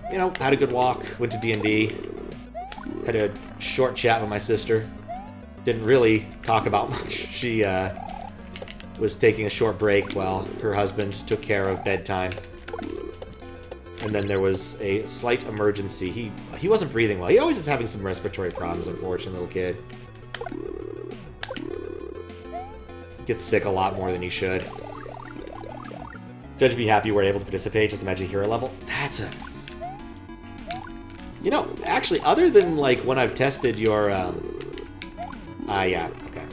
You know, had a good walk, went to D&D, had a short chat with my sister. didn't really talk about much. She was taking a short break while her husband took care of bedtime. And then there was a slight emergency. He wasn't breathing well. He always is having some respiratory problems, unfortunate little kid. Gets sick a lot more than he should. Judge be happy we're able to participate, just the Magic Hero level. That's a... You know, actually, other than, like, when I've tested your, yeah, okay.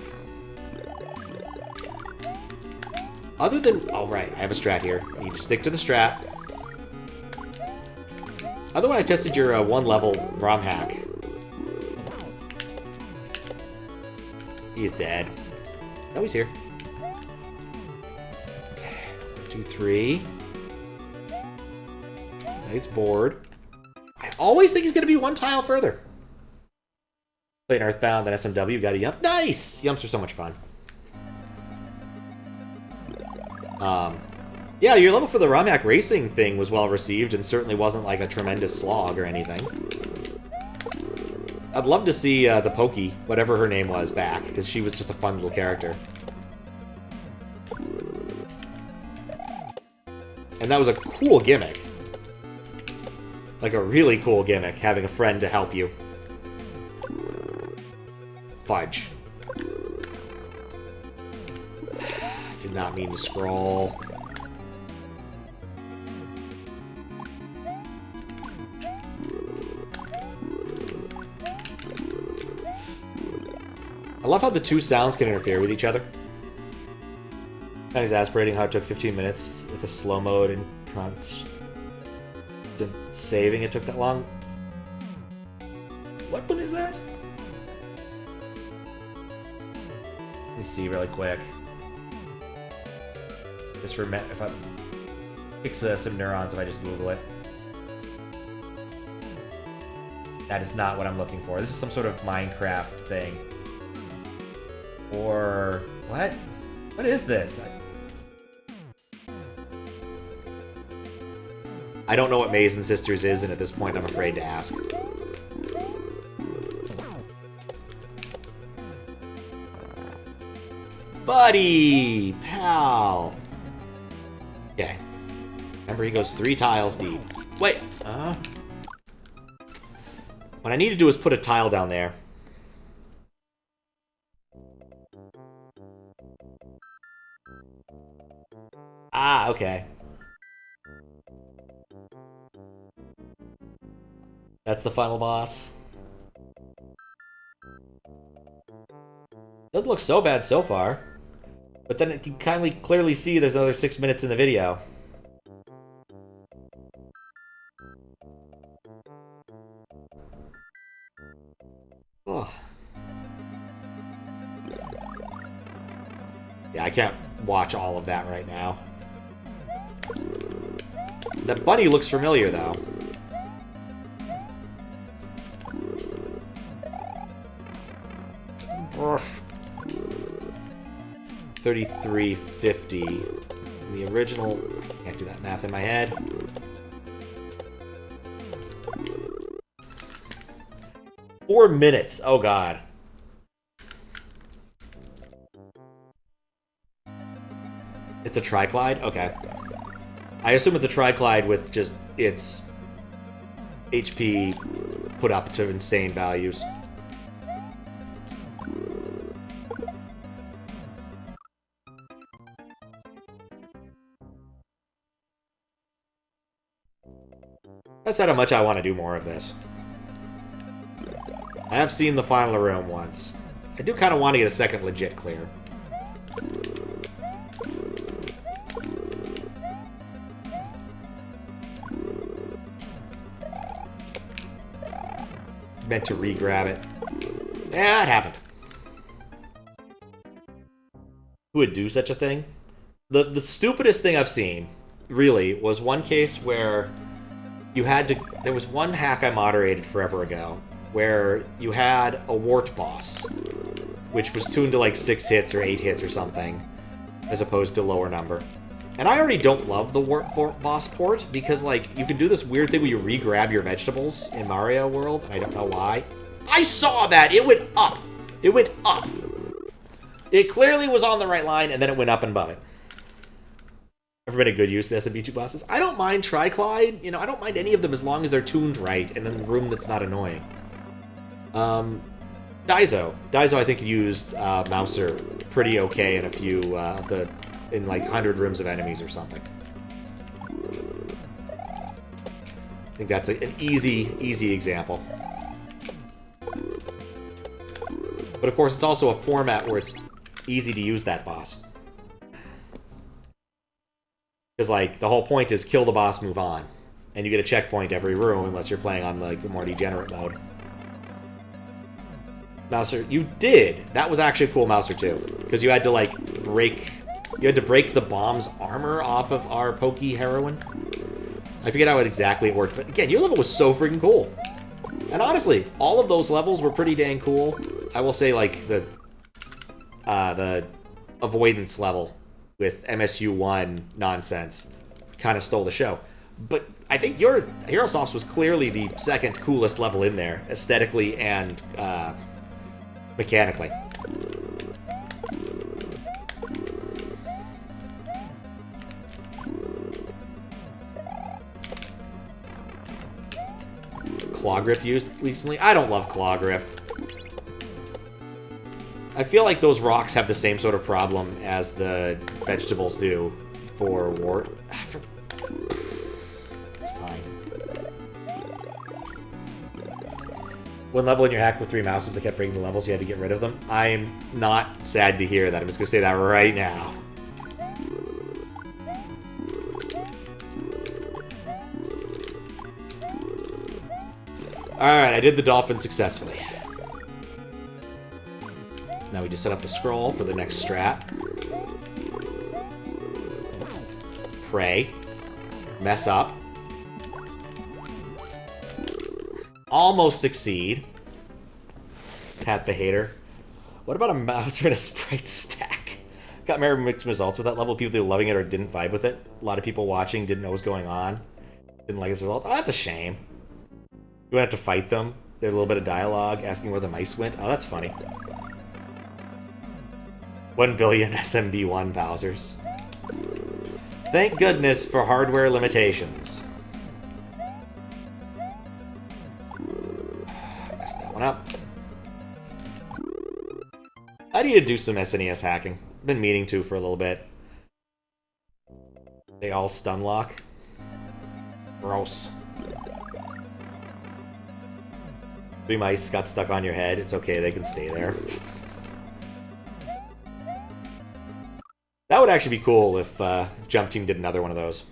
Other than... Oh, right, I have a strat here. I need to stick to the strat. Other when I tested your one-level ROM hack. He's dead. No, he's here. Okay, 1, 2, 3. Knight's bored. I always think he's going to be one tile further. Playing Earthbound, then SMW, got a Yump. Nice! Yumps are so much fun. Yeah, your level for the ROM hack racing thing was well received and certainly wasn't like a tremendous slog or anything. I'd love to see the Pokey, whatever her name was, back, because she was just a fun little character. And that was a cool gimmick. Like a really cool gimmick, having a friend to help you. Fudge. Did not mean to scroll. I love how the two sounds can interfere with each other. Kind of exasperating how it took 15 minutes with the slow mode and constant saving it took that long. What one is that? Let me see really quick. Just for if I fix some neurons if I just Google it. That is not what I'm looking for. This is some sort of Minecraft thing. Or what? What is this? I don't know what Maze and Sisters is, and at this point I'm afraid to ask. Buddy! Pal! Okay. Remember, he goes 3 tiles deep. Wait! What I need to do is put a tile down there. Ah, okay. That's the final boss. Doesn't look so bad so far. But then you can kindly clearly see there's another 6 minutes in the video. Oh. Yeah, I can't watch all of that right now. That bunny looks familiar, though. Oof. 3350. The original... I can't do that math in my head. Four minutes. Oh, God. It's a Triclide? Okay. I assume it's a Triclide with just its HP put up to insane values. That's not how much I want to do more of this. I have seen the final room once. I do kind of want to get a second legit clear. Meant to re-grab it. Yeah, it happened. Who would do such a thing? The stupidest thing I've seen, really, was one case where you had to... There was one hack I moderated forever ago, where you had a wart boss, which was tuned to like 6 hits or 8 hits or something, as opposed to lower number. And I already don't love the wart boss port, because like, you can do this weird thing where you re-grab your vegetables in Mario World, and I don't know why. I saw that! It went up! It went up. It clearly was on the right line, and then it went up and above it. Ever been a good use of the SMB2 bosses? I don't mind Triclide. You know, I don't mind any of them as long as they're tuned right and in a room that's not annoying. Daizo. Daizo, I think, used Mouser pretty okay in a few in like 100 rooms of enemies or something. I think that's an easy example. But of course, it's also a format where it's easy to use that boss. Because, like, the whole point is kill the boss, move on. And you get a checkpoint every room unless you're playing on, like, more degenerate mode. Mouser, you did! That was actually a cool Mouser, too. Because you had to, like, break the bomb's armor off of our pokey heroine. I forget how exactly it worked, but again, your level was so freaking cool. And honestly, all of those levels were pretty dang cool. I will say, like, the avoidance level with MSU1 nonsense kind of stole the show. But I think your Herosoft's was clearly the second coolest level in there, aesthetically and mechanically. Claw Grip used recently? I don't love Claw Grip. I feel like those rocks have the same sort of problem as the vegetables do for wart. It's fine. One level in your hack with 3 mouses that kept breaking the levels, you had to get rid of them. I'm not sad to hear that. I'm just gonna say that right now. Alright, I did the dolphin successfully. Now we just set up the scroll for the next strat. Pray. Mess up. Almost succeed. Pat the hater. What about a mouse and a sprite stack? Got mixed results with that level. People either loving it or didn't vibe with it. A lot of people watching didn't know what was going on. Didn't like his results. Oh, that's a shame. You wouldn't have to fight them. There's a little bit of dialogue asking where the mice went. Oh, that's funny. 1 billion SMB1 Bowsers. Thank goodness for hardware limitations. Messed that one up. I need to do some SNES hacking. Been meaning to for a little bit. They all stun lock. Gross. 3 mice got stuck on your head. It's okay, they can stay there. That would actually be cool if Jump Team did another one of those.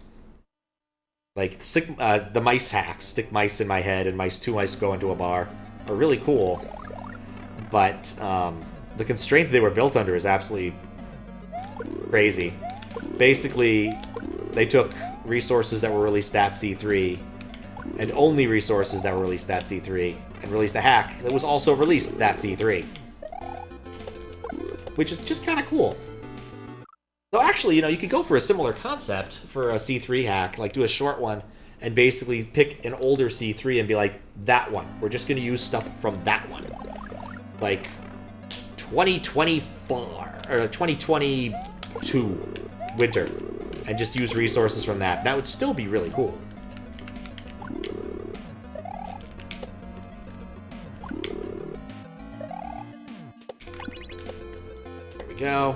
Like, the mice hacks. Stick mice in my head and 2 mice go into a bar are really cool. But the constraint they were built under is absolutely crazy. Basically, they took resources that were released at C3 and only resources that were released at C3 and released a hack that was also released at C3. Which is just kind of cool. So actually, you know, you could go for a similar concept for a C3 hack, like do a short one, and basically pick an older C3 and be like, that one. We're just going to use stuff from that one. Like, 2024, or 2022 winter, and just use resources from that. That would still be really cool. There we go.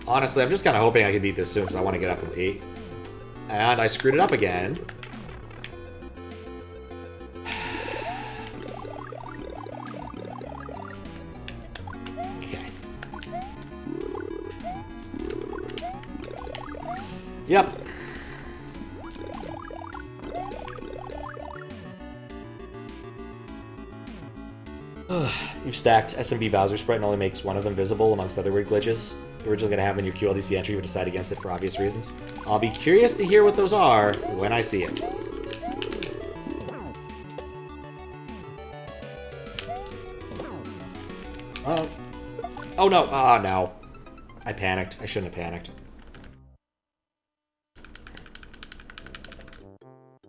Honestly, I'm just kind of hoping I can beat this soon because I want to get up and pee. And I screwed it up again. Okay. Yep. You've stacked SMB Bowser Sprite and only makes one of them visible amongst other weird glitches. You're originally going to have them in your QLDC entry, but decide against it for obvious reasons. I'll be curious to hear what those are when I see it. Oh no! Ah, no. I panicked. I shouldn't have panicked.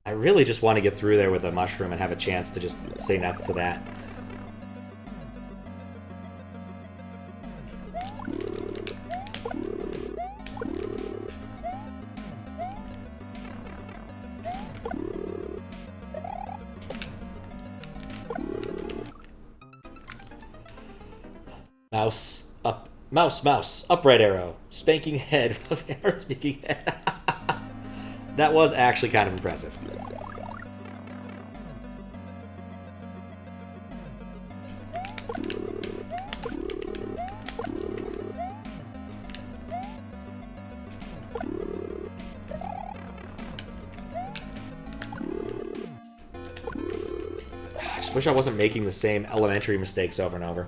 I really just want to get through there with a mushroom and have a chance to just say nuts to that. Mouse, up, mouse, up right arrow, spanking head, mouse arrow, spanking head. That was actually kind of impressive. I just wish I wasn't making the same elementary mistakes over and over.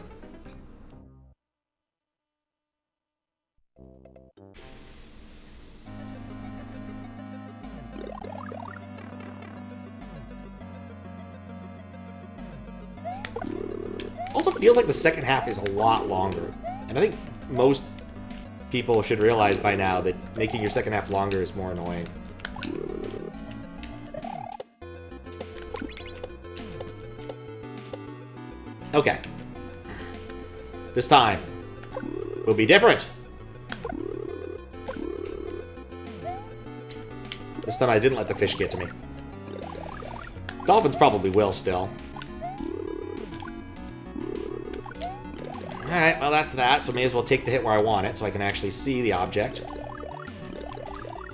Also feels like the second half is a lot longer. And I think most people should realize by now that making your second half longer is more annoying. Okay. This time will be different. This time I didn't let the fish get to me. Dolphins probably will still. Alright, well that's that, so may as well take the hit where I want it so I can actually see the object.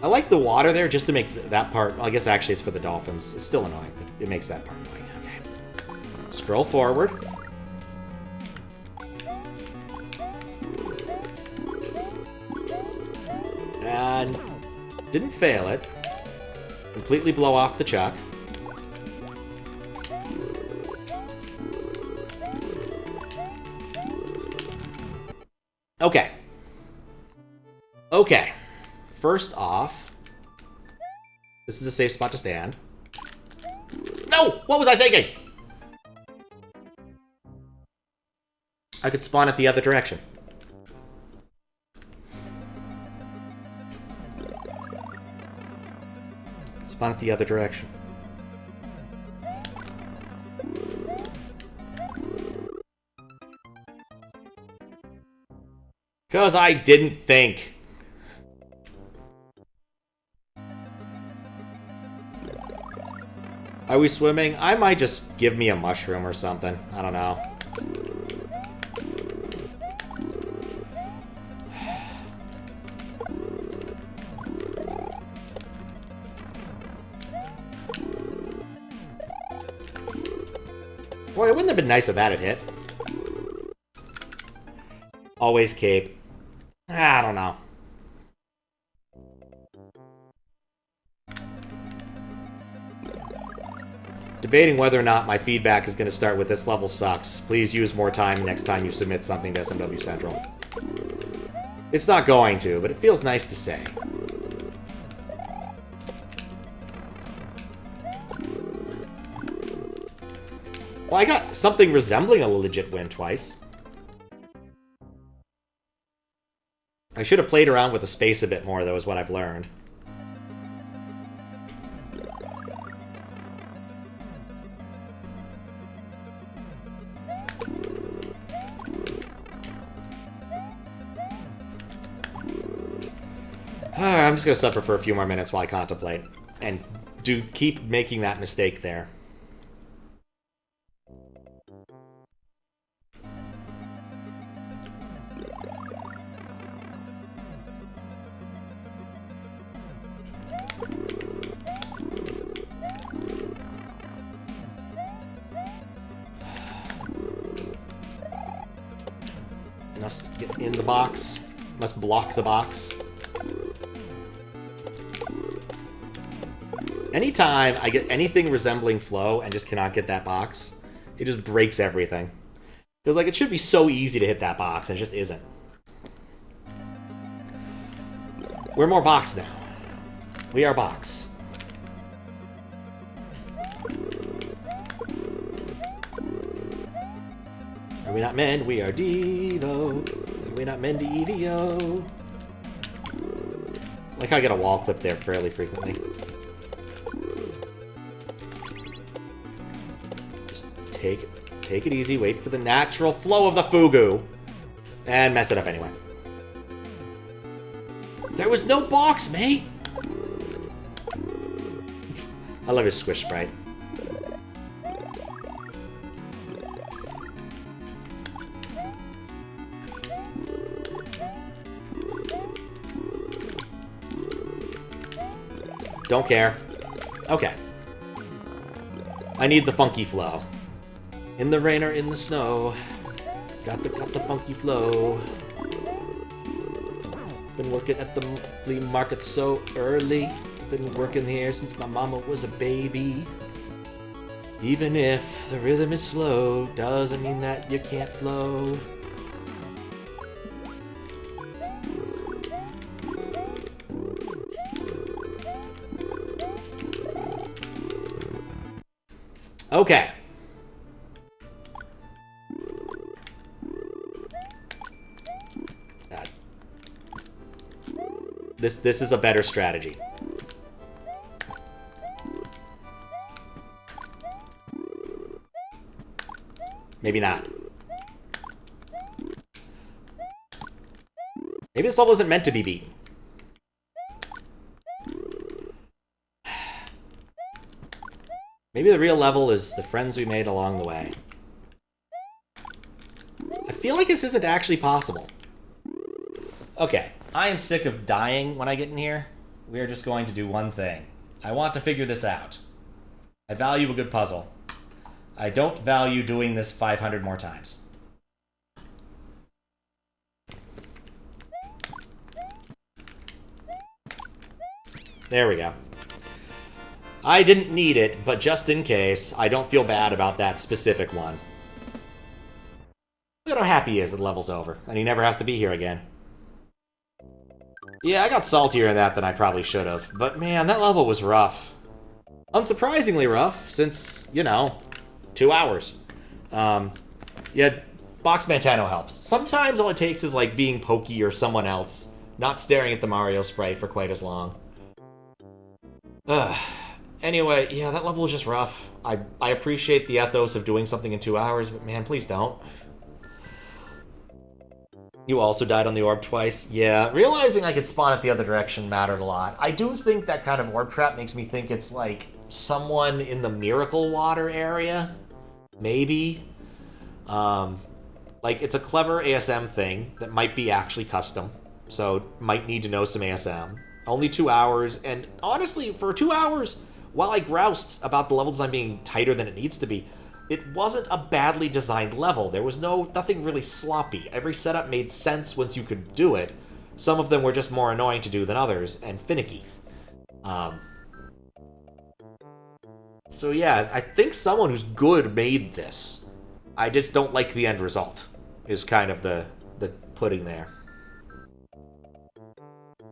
I like the water there just to make that part... Well, I guess actually it's for the dolphins. It's still annoying, but it makes that part annoying. Okay. Scroll forward. And didn't fail it. Completely blow off the chuck. Okay. Okay. First off, this is a safe spot to stand. No! What was I thinking? I could spawn it the other direction. Spawn it the other direction. Because I didn't think. Are we swimming? I might just give me a mushroom or something. I don't know. Boy, it wouldn't have been nice if that had hit. Always cape. I don't know. Debating whether or not my feedback is going to start with "this level sucks. Please use more time next time you submit something to SMW Central." It's not going to, but it feels nice to say. Well, I got something resembling a legit win twice. I should have played around with the space a bit more, though, is what I've learned. I'm just going to suffer for a few more minutes while I contemplate. And keep making that mistake there. Must get in the box. Must block the box. Anytime I get anything resembling flow and just cannot get that box, it just breaks everything. Because, like, it should be so easy to hit that box, and it just isn't. We're more box now. We are box. Are we not men? We are Devo. Are we not men to EVO? Like how I get a wall clip there fairly frequently. Just take it easy, wait for the natural flow of the fugu, and mess it up anyway. There was no box, mate! I love your squish sprite. Don't care. Okay. I need the funky flow. In the rain or in the snow. Got the funky flow. Been working at the flea market so early. Been working here since my mama was a baby. Even if the rhythm is slow, doesn't mean that you can't flow. Okay. This is a better strategy. Maybe not. Maybe this level isn't meant to be beaten. Maybe the real level is the friends we made along the way. I feel like this isn't actually possible. Okay, I am sick of dying when I get in here. We are just going to do one thing. I want to figure this out. I value a good puzzle. I don't value doing this 500 more times. There we go. I didn't need it, but just in case, I don't feel bad about that specific one. Look at how happy he is that the level's over, and he never has to be here again. Yeah, I got saltier in that than I probably should have, but man, that level was rough. Unsurprisingly rough, since, you know, 2 hours. Yeah, Box Mantano helps. Sometimes all it takes is, like, being Pokey or someone else, not staring at the Mario sprite for quite as long. Ugh. Anyway, yeah, that level was just rough. I appreciate the ethos of doing something in 2 hours, but man, please don't. You also died on the orb twice. Yeah, realizing I could spawn it the other direction mattered a lot. I do think that kind of orb trap makes me think it's like someone in the Miracle Water area. Maybe. Like, it's a clever ASM thing that might be actually custom, so might need to know some ASM. Only 2 hours, and honestly, for 2 hours, while I groused about the level design being tighter than it needs to be, it wasn't a badly designed level. There was nothing really sloppy. Every setup made sense once you could do it. Some of them were just more annoying to do than others, and finicky. So yeah, I think someone who's good made this. I just don't like the end result, is kind of the pudding there.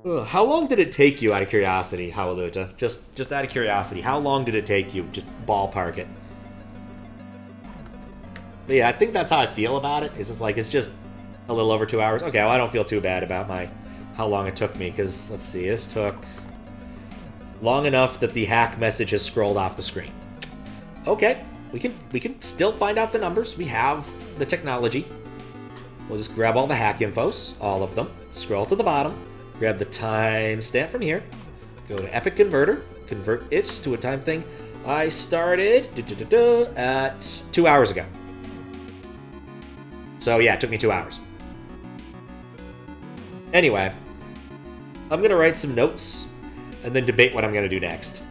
Ugh, how long did it take you, out of curiosity, Hawaluta? Just out of curiosity, how long did it take you? Just ballpark it. But yeah, I think that's how I feel about it. It's just like, it's just a little over 2 hours. Okay, well, I don't feel too bad about how long it took me, because, let's see, this took long enough that the hack message has scrolled off the screen. Okay, we can still find out the numbers. We have the technology. We'll just grab all the hack infos, all of them, scroll to the bottom, grab the timestamp from here, go to Epic Converter, convert it to a time thing. I started at 2 hours ago. So yeah, it took me 2 hours. Anyway, I'm going to write some notes and then debate what I'm going to do next.